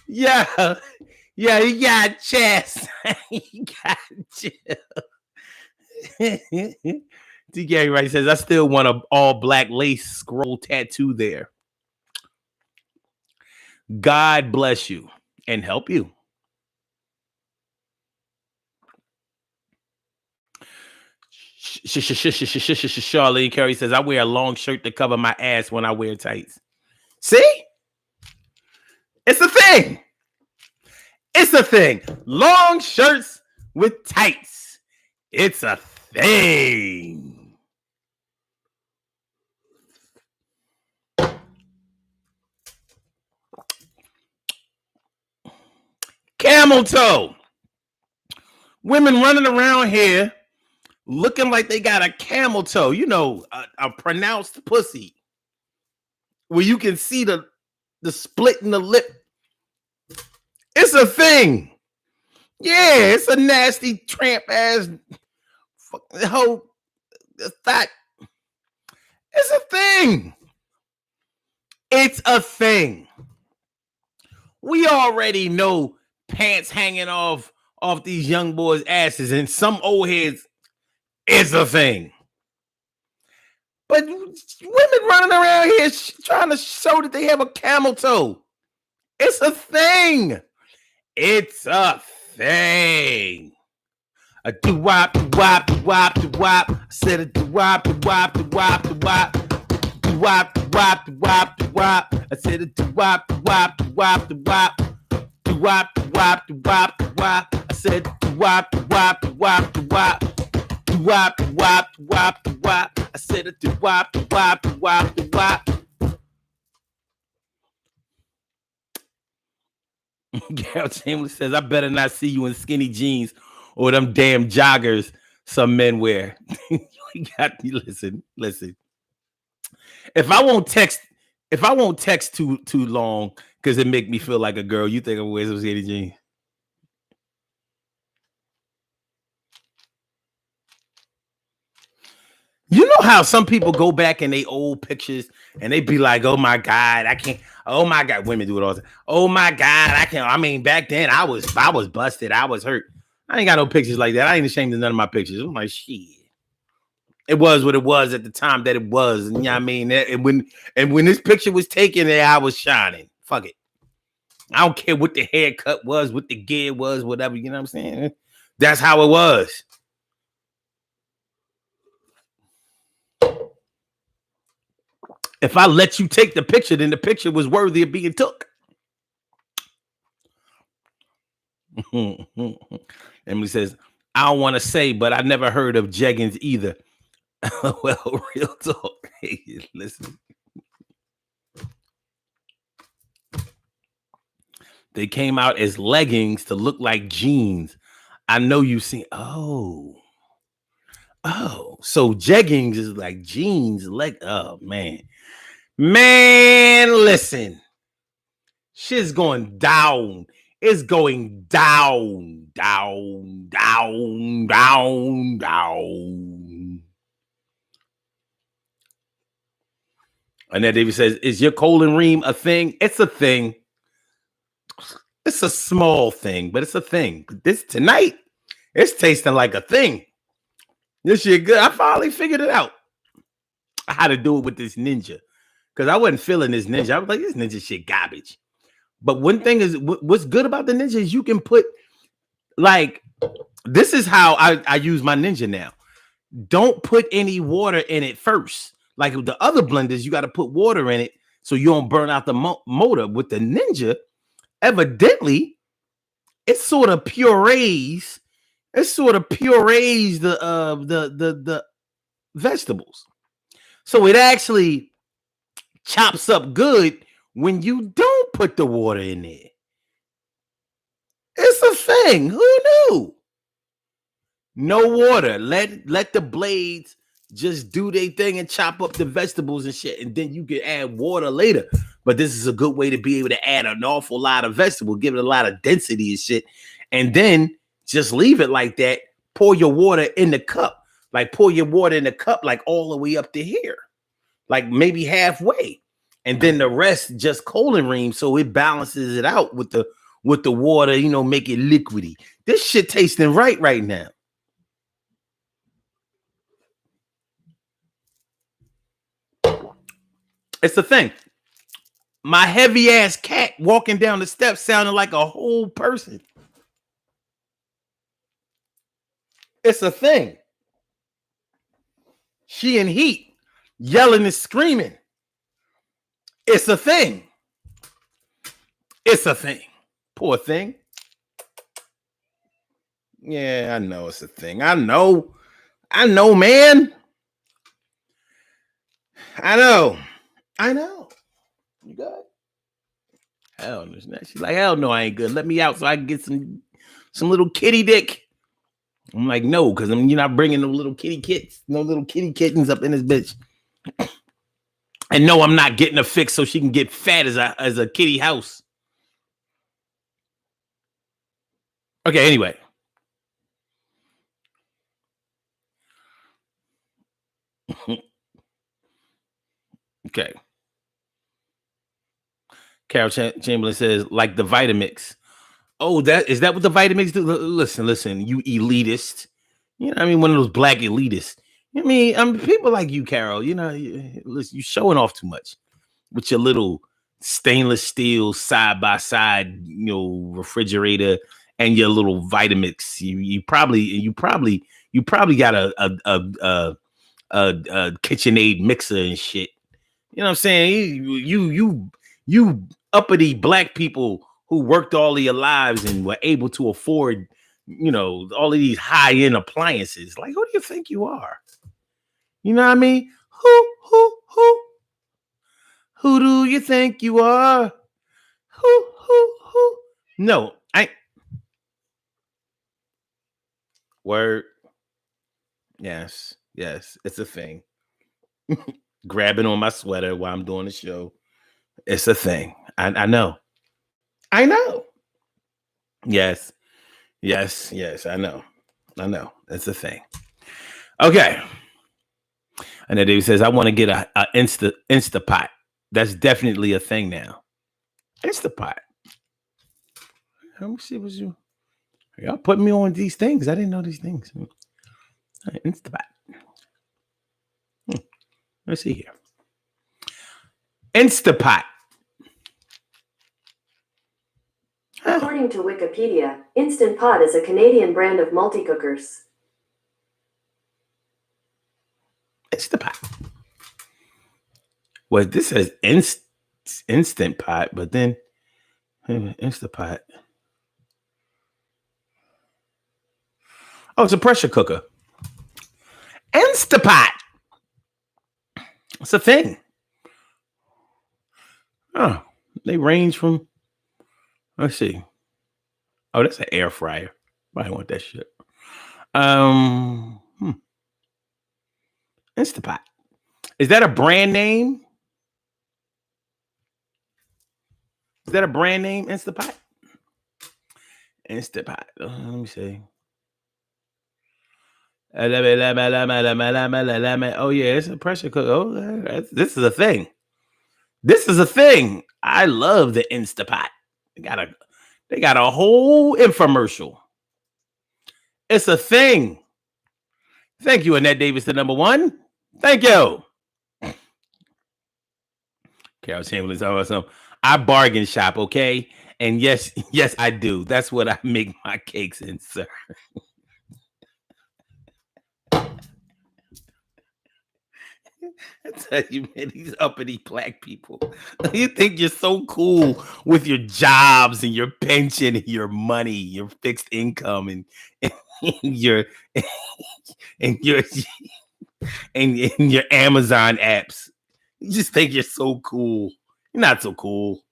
Yeah, you got chest. You got chill. D. Gary Wright says, I still want an all black lace scroll tattoo there. God bless you and help you. Charlene Curry says, I wear a long shirt to cover my ass when I wear tights. See? It's a thing. It's a thing. Long shirts with tights. It's a thing. Camel toe. Women running around here looking like they got a camel toe. You know, a pronounced pussy. Where you can see the split in the lip. It's a thing. Yeah, it's a nasty tramp ass whole thought. It's a thing. It's a thing. We already know pants hanging off these young boys' asses and some old heads is a thing. But women running around here trying to show that they have a camel toe. It's a thing. It's a thing. A do wop. I said a do wop. Do wop, wop, wop, wop. I said it wop, wop, wop, wop. Wop, wop, wop, wop. I said wop, wop, wop, wop. Wop, wop, wop, wop. I said it wop, wop, wop, wop. Gail Chamberlain says, I better not see you in skinny jeans or them damn joggers some men wear. Listen. If I won't text too long because it make me feel like a girl, you think I'm wearing some skinny jeans? You know how some people go back in their old pictures and they be like, oh my God, I can't. Oh my God, women do it all the time. Oh my God, I can't. I mean, back then I was busted. I was hurt. I ain't got no pictures like that. I ain't ashamed of none of my pictures. I'm like, shit. It was what it was at the time that it was. You know what I mean? And when this picture was taken, I was shining. Fuck it. I don't care what the haircut was, what the gear was, whatever. You know what I'm saying? That's how it was. If I let you take the picture, then the picture was worthy of being took. Emily says, I don't want to say, but I never heard of jeggings either. Well, real talk. Hey, listen. They came out as leggings to look like jeans. I know you've seen. Oh, so jeggings is like jeans. Oh, man. Listen. Shit's going down. It's going down. Annette Davis says, is your colon ream a thing? It's a thing. It's a small thing, but it's a thing. This tonight, it's tasting like a thing. This shit good. I finally figured it out. How to do it with this ninja. Because I wasn't feeling this ninja. I was like, this ninja shit garbage. But one thing is, what's good about the ninja is you can put, like, this is how I use my ninja now. Don't put any water in it first. Like with the other blenders, you got to put water in it so you don't burn out the motor. With the ninja, evidently, it sort of purees. It sort of purees the vegetables. So it actually chops up good when you don't put the water in there. It's a thing. Who knew? No water. Let the blades just do their thing and chop up the vegetables and shit. And then you can add water later. But this is a good way to be able to add an awful lot of vegetable, give it a lot of density and shit. And then just leave it like that. Pour your water in the cup. Like pour your water in the cup like all the way up to here. Like maybe halfway. And then the rest just colon ream, so it balances it out with the water, you know, make it liquidy. This shit tasting right now. It's the thing. My heavy ass cat walking down the steps sounded like a whole person. It's a thing. She in heat, yelling and screaming. It's a thing. It's a thing. Poor thing. Yeah, I know it's a thing. I know, man. I know. You good? Hell no. She's like, hell no, I ain't good. Let me out so I can get some little kitty dick. I'm like, no, because you're not bringing no little kitty kittens up in this bitch. And no, I'm not getting a fix so she can get fat as a kitty house. Okay, anyway. Okay. Carol Chamberlain says, like the Vitamix. Oh, is that what the Vitamix do? Listen, you elitist. You know what I mean? One of those black elitists. I mean, people like you, Carol, you know, you showing off too much with your little stainless steel side by side, you know, refrigerator and your little Vitamix. You probably got a KitchenAid mixer and shit. You know what I'm saying? You uppity black people who worked all of your lives and were able to afford, all of these high-end appliances. Like, who do you think you are? You know what I mean? Who do you think you are? Who? No, word. Yes, it's a thing. Grabbing on my sweater while I'm doing the show. It's a thing. I know. Yes, I know. It's a thing. Okay. And then David says, I want to get a Instapot. That's definitely a thing now. Instapot. Let me see what y'all put me on these things. I didn't know these things. Instapot. Let's see here. Instapot. According to Wikipedia, Instant Pot is a Canadian brand of multi-cookers. Instapot. Well, this says Instant Pot, but then Instapot. Oh, it's a pressure cooker. Instapot. It's a thing. Oh, they range from. Let's see. Oh, that's an air fryer. I want that shit. Instapot. Is that a brand name? Is that a brand name, Instapot? Instapot. Let me see. Oh yeah, it's a pressure cooker. Oh, this is a thing. This is a thing. I love the Instapot. They got a whole infomercial. It's a thing. Thank you, Annette Davis, the number one. Thank you. Carol Chamberlain's awesome. I bargain shop, okay? And yes, I do. That's what I make my cakes in, sir. I tell you, man, these uppity black people. You think you're so cool with your jobs and your pension and your money, your fixed income and your Amazon apps. You just think you're so cool. You're not so cool.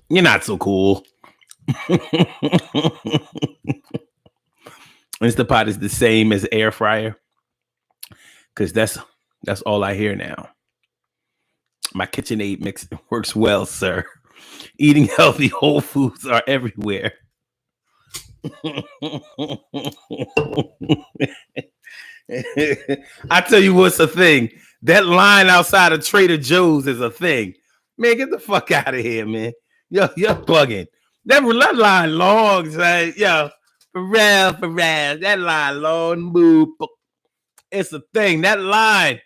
You're not so cool. Instapot is the same as air fryer because that's all I hear now. My KitchenAid mix works well, sir. Eating healthy whole foods are everywhere. I tell you what's a thing. That line outside of Trader Joe's is a thing. Man, get the fuck out of here, man. You're bugging. That line long, son. Yo, for real. That line long, move. It's a thing. That line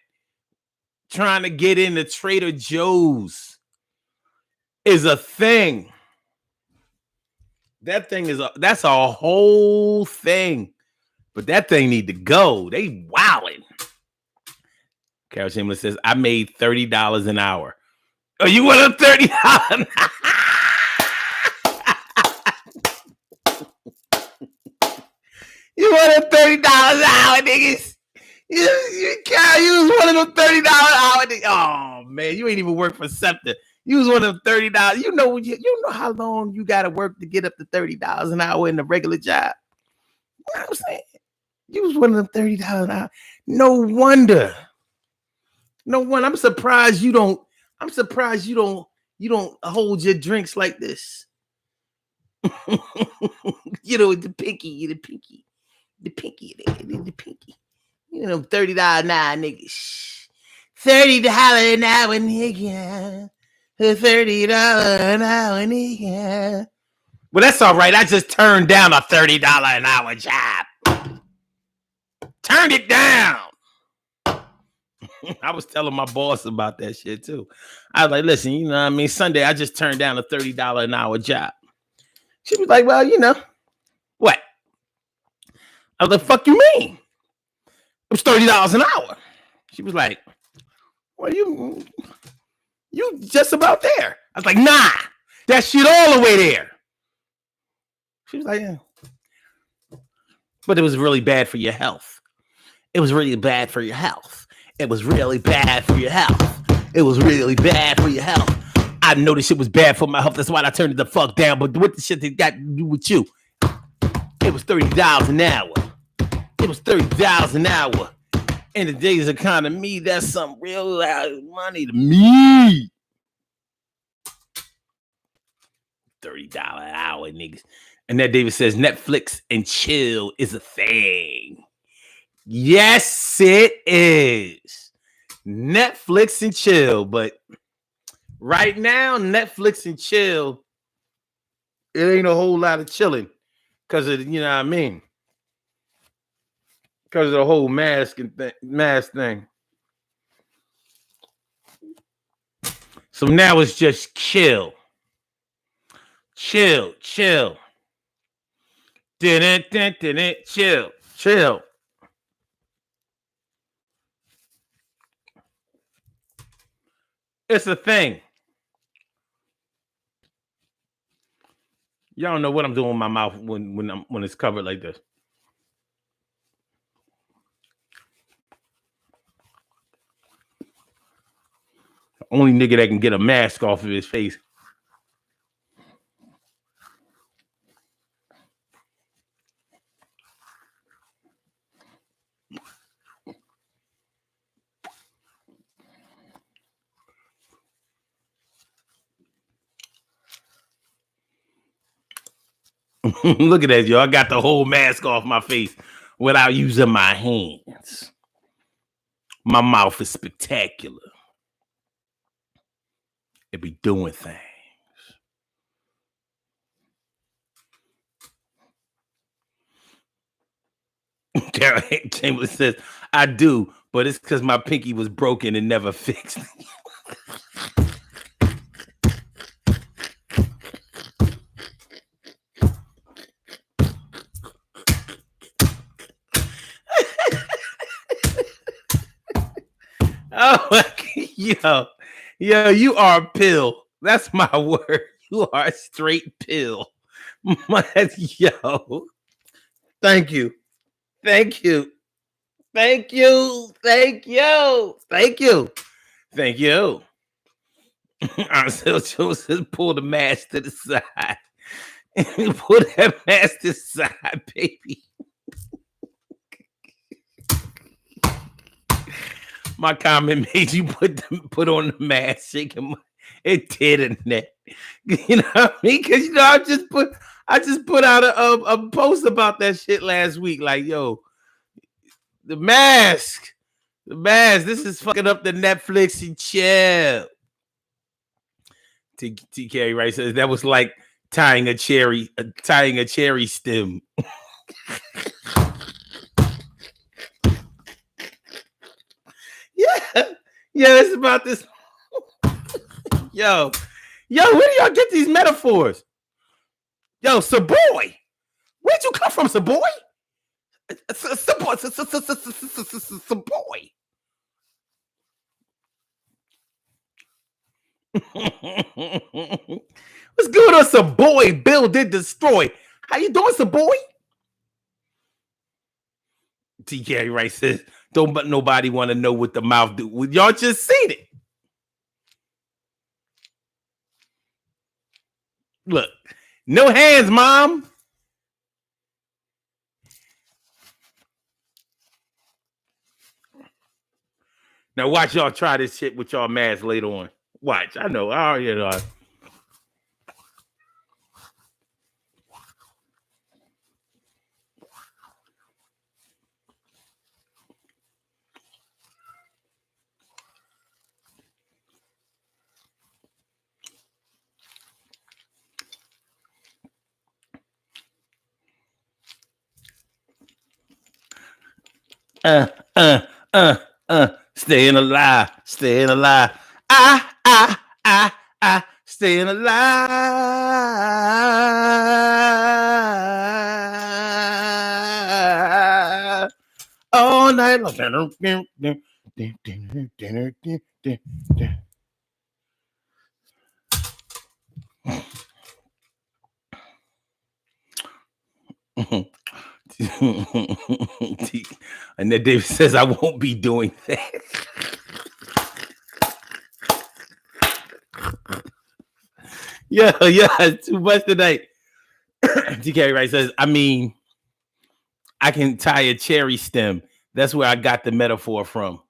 trying to get into Trader Joe's is a thing. That thing that's a whole thing. But that thing need to go. They wilding. Carol Chamberlain says, I made $30 an hour. Oh, you want a $30 an hour? You want a $30 an hour, niggas? Carol, you was one of them $30 an hour niggas. Oh, man, you ain't even work for SEPTA. You was one of them $30. You know how long you got to work to get up to $30 an hour in the regular job? You know what I'm saying? You was one of them $30 an hour. No wonder. I'm surprised you don't hold your drinks like this. The pinky. You know, $30 an hour, nigga. $30 an hour, nigga. $30 an hour, nigga. Well, that's all right. I just turned down a $30 an hour job. Turn it down. I was telling my boss about that shit too. I was like, listen, you know what I mean? Sunday, I just turned down a $30 an hour job. She was like, well, what? I was like, fuck you mean? It was $30 an hour. She was like, well, you just about there. I was like, nah, that shit all the way there. She was like, yeah. But it was really bad for your health. It was really bad for your health. It was really bad for your health. It was really bad for your health. I know this shit was bad for my health. That's why I turned it the fuck down. But what the shit that got to do with you? It was $30 an hour. It was $30 an hour. In today's economy, that's some real money to me. $30 an hour, niggas. And that David says Netflix and chill is a thing. Yes, it is. Netflix and chill. But right now, Netflix and chill, it ain't a whole lot of chilling. Because of, you know what I mean? Because of the whole mask thing. So now it's just chill. Chill. Chill. It's a thing. Y'all don't know what I'm doing with my mouth when it's covered like this. Only nigga that can get a mask off of his face. Look at that, yo. I got the whole mask off my face without using my hands. My mouth is spectacular. It be doing things. Chamberlain says, I do, but it's because my pinky was broken and never fixed. Oh, yo, you are a pill. That's my word. You are a straight pill. Yo, thank you. Thank you. Thank you. Thank you. Thank you. Thank you. Arcel Joseph, pull the mask to the side. Pull that mask to the side, baby. My comment made you put on the mask, shaking. It didn't it? You know what I mean? Because you know, I just put out a post about that shit last week. Like, yo, the mask. This is fucking up the Netflix and chill. TK right says that was like tying a cherry stem. Yeah, it's about this. Yo, where do y'all get these metaphors? Yo, Savoy, where'd you come from, Savoy? Savoy. What's good on Savoy? Bill did destroy. How you doing, Savoy? TK Rice says, don't but nobody want to know what the mouth do. Well, y'all just seen it. Look, no hands, Mom. Now watch y'all try this shit with y'all masks later on. Watch, I know. I already know. Staying alive. Staying alive. Staying alive. ahead. And then David says, I won't be doing that. Yeah, it's too much tonight. DK Wright says, I mean, I can tie a cherry stem. That's where I got the metaphor from.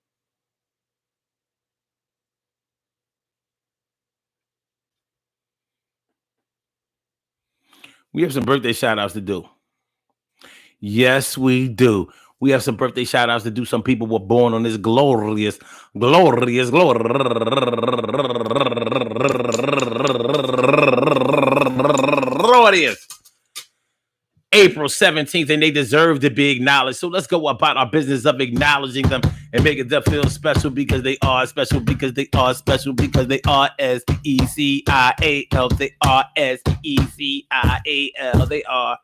We have some birthday shout outs to do. Yes, we do. We have some birthday shout outs to do. Some people were born on this glorious April 17th, and they deserve to be acknowledged. So let's go about our business of acknowledging them and making them feel special because they are special, because they are special, because they are S-E-C-I-A-L. They are S-E-C-I-A-L. They are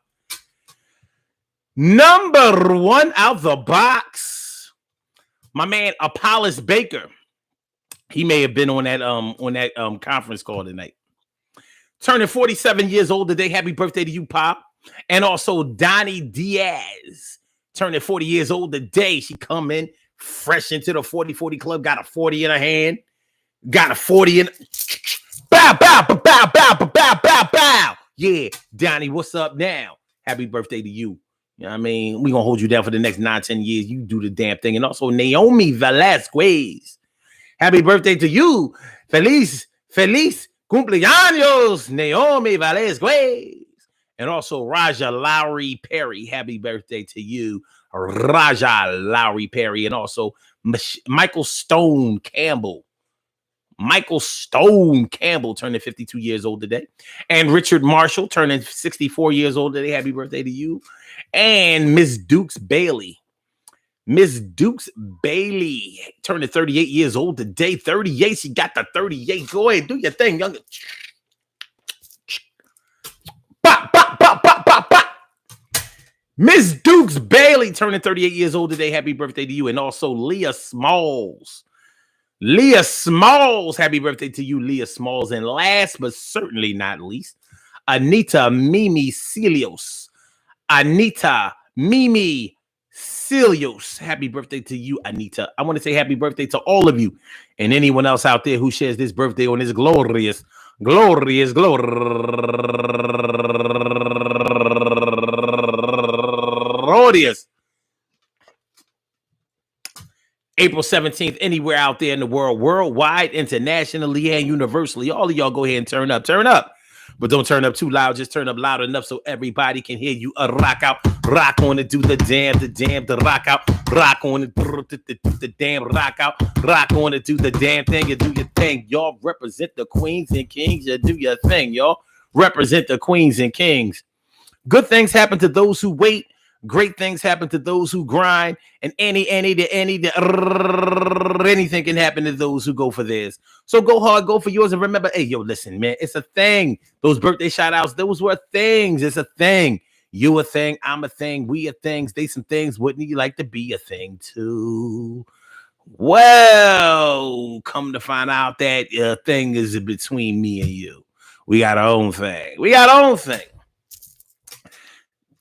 number one out the box. My man Apollos Baker. He may have been on that conference call tonight. Turning 47 years old today. Happy birthday to you, Pop. And also Donnie Diaz, turning 40 years old today. She come in fresh into the 40-40 club, got a 40 in her hand, got a 40 in. Bow, bow, bow, bow, bow, bow, bow, bow. Yeah, Donnie, what's up now? Happy birthday to you. You know what I mean? We're going to hold you down for the next 9-10 years. You do the damn thing. And also Naomi Velasquez. Happy birthday to you. Feliz cumpleaños, Naomi Velasquez. And also Raja Lowry Perry. Happy birthday to you, Raja Lowry Perry. And also Michael Stone Campbell. Michael Stone Campbell turning 52 years old today. And Richard Marshall turning 64 years old today. Happy birthday to you. And Miss Dukes Bailey. Miss Dukes Bailey turning 38 years old today. 38. She got the 38. Go ahead, do your thing, young. Bop, bop, bop, bop, bop, bop. Miss Dukes Bailey turning 38 years old today. Happy birthday to you. And also Leah Smalls. Leah Smalls. Happy birthday to you, Leah Smalls. And last but certainly not least, Anita Mimi Celios. Anita Mimi Celios. Happy birthday to you, Anita. I want to say happy birthday to all of you and anyone else out there who shares this birthday on this glorious April 17th, anywhere out there in the world, worldwide, internationally, and universally. All of y'all go ahead and turn up. But don't turn up too loud. Just turn up loud enough so everybody can hear you. Rock out, rock on it, do the rock out, rock on it, the damn rock out, rock on it, do the damn thing, you do your thing. Y'all represent the queens and kings. You do your thing, y'all. Represent the queens and kings. Good things happen to those who wait. Great things happen to those who grind, and anything can happen to those who go for theirs. So go hard, go for yours, and remember, hey, yo, listen, man, it's a thing. Those birthday shout outs, those were things. It's a thing. You a thing, I'm a thing, we are things, they some things. Wouldn't you like to be a thing too? Well, come to find out that thing is between me and you. We got our own thing.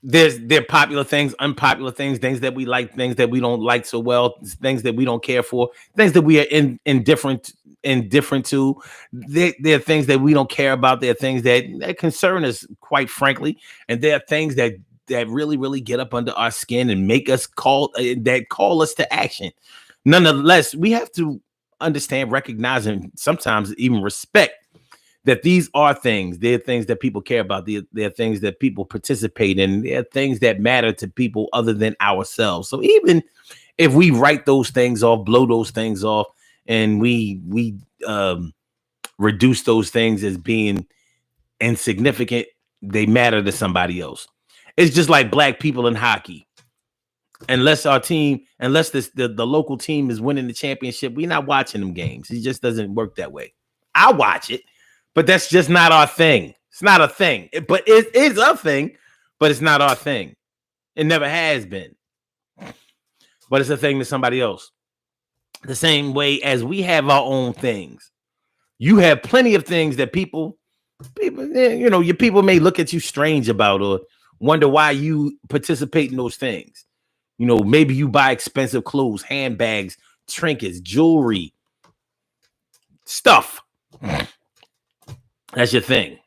There are popular things, unpopular things, things that we like, things that we don't like so well, things that we don't care for, things that we are indifferent to. There are things that we don't care about. There are things that concern us, quite frankly, and there are things that really, really get up under our skin and make us call us to action. Nonetheless, we have to understand, recognize, and sometimes even respect that these are things. They're things that people care about. They're things that people participate in. They're things that matter to people other than ourselves. So even if we write those things off, blow those things off, and we reduce those things as being insignificant, they matter to somebody else. It's just like black people in hockey. Unless the local team is winning the championship, we're not watching them games. It just doesn't work that way. I watch it. But that's just not our thing. It's not a thing. But it is a thing, but it's not our thing. It never has been. but it's a thing to somebody else. The same way as we have our own things. You have plenty of things that people, your people may look at you strange about or wonder why you participate in those things. Maybe you buy expensive clothes, handbags, trinkets, jewelry, stuff. That's your thing.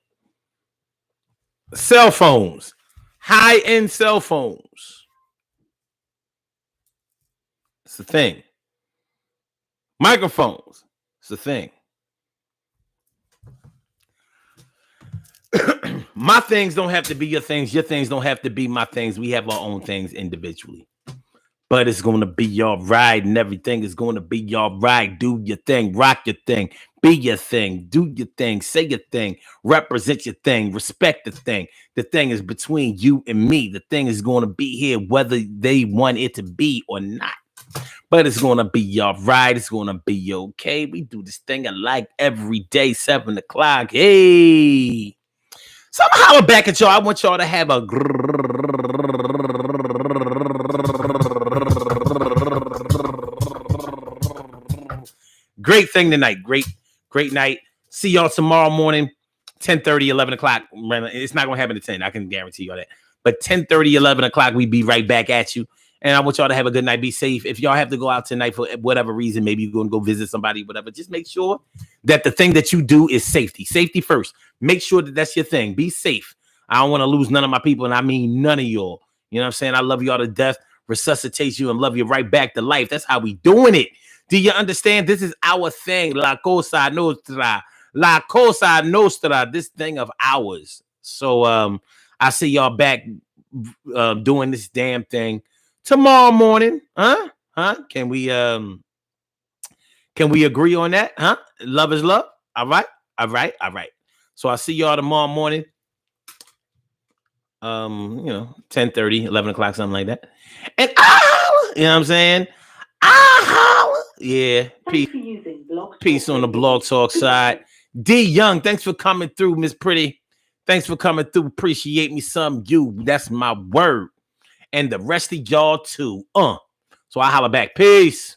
Cell phones, high-end cell phones. It's the thing. Microphones. It's the thing. My things don't have to be your things. Your things don't have to be my things. We have our own things individually. But it's going to be all right, and everything is going to be all right. Do your thing. Rock your thing. Be your thing. Do your thing. Say your thing. Represent your thing. Respect the thing. The thing is between you and me. The thing is going to be here whether they want it to be or not. But it's going to be all right. It's going to be okay. We do this thing like every day, 7 o'clock. Hey. So I'm holler back at y'all. I want y'all to have a great thing tonight. Great night. See y'all tomorrow morning, 10:30, 11 o'clock. It's not going to happen at 10. I can guarantee y'all that. But 10:30, 11 o'clock, we be right back at you. And I want y'all to have a good night. Be safe. If y'all have to go out tonight for whatever reason, maybe you're going to go visit somebody, whatever, just make sure that the thing that you do is safety. Safety first. Make sure that that's your thing. Be safe. I don't want to lose none of my people, and I mean none of y'all. You know what I'm saying? I love y'all to death, resuscitate you, and love you right back to life. That's how we doing it. Do you understand? This is our thing. La Cosa Nostra. La Cosa Nostra. This thing of ours. So I see y'all back doing this damn thing tomorrow morning. Huh? Can we agree on that? Huh? Love is love. All right. So I'll see y'all tomorrow morning. 10:30, 11 o'clock, something like that. And you know what I'm saying? Yeah. Peace on the Blog Talk side. D Young, thanks for coming through, Miss Pretty. Thanks for coming through. Appreciate me some you. That's my word. And the rest of y'all too. So I holler back. Peace.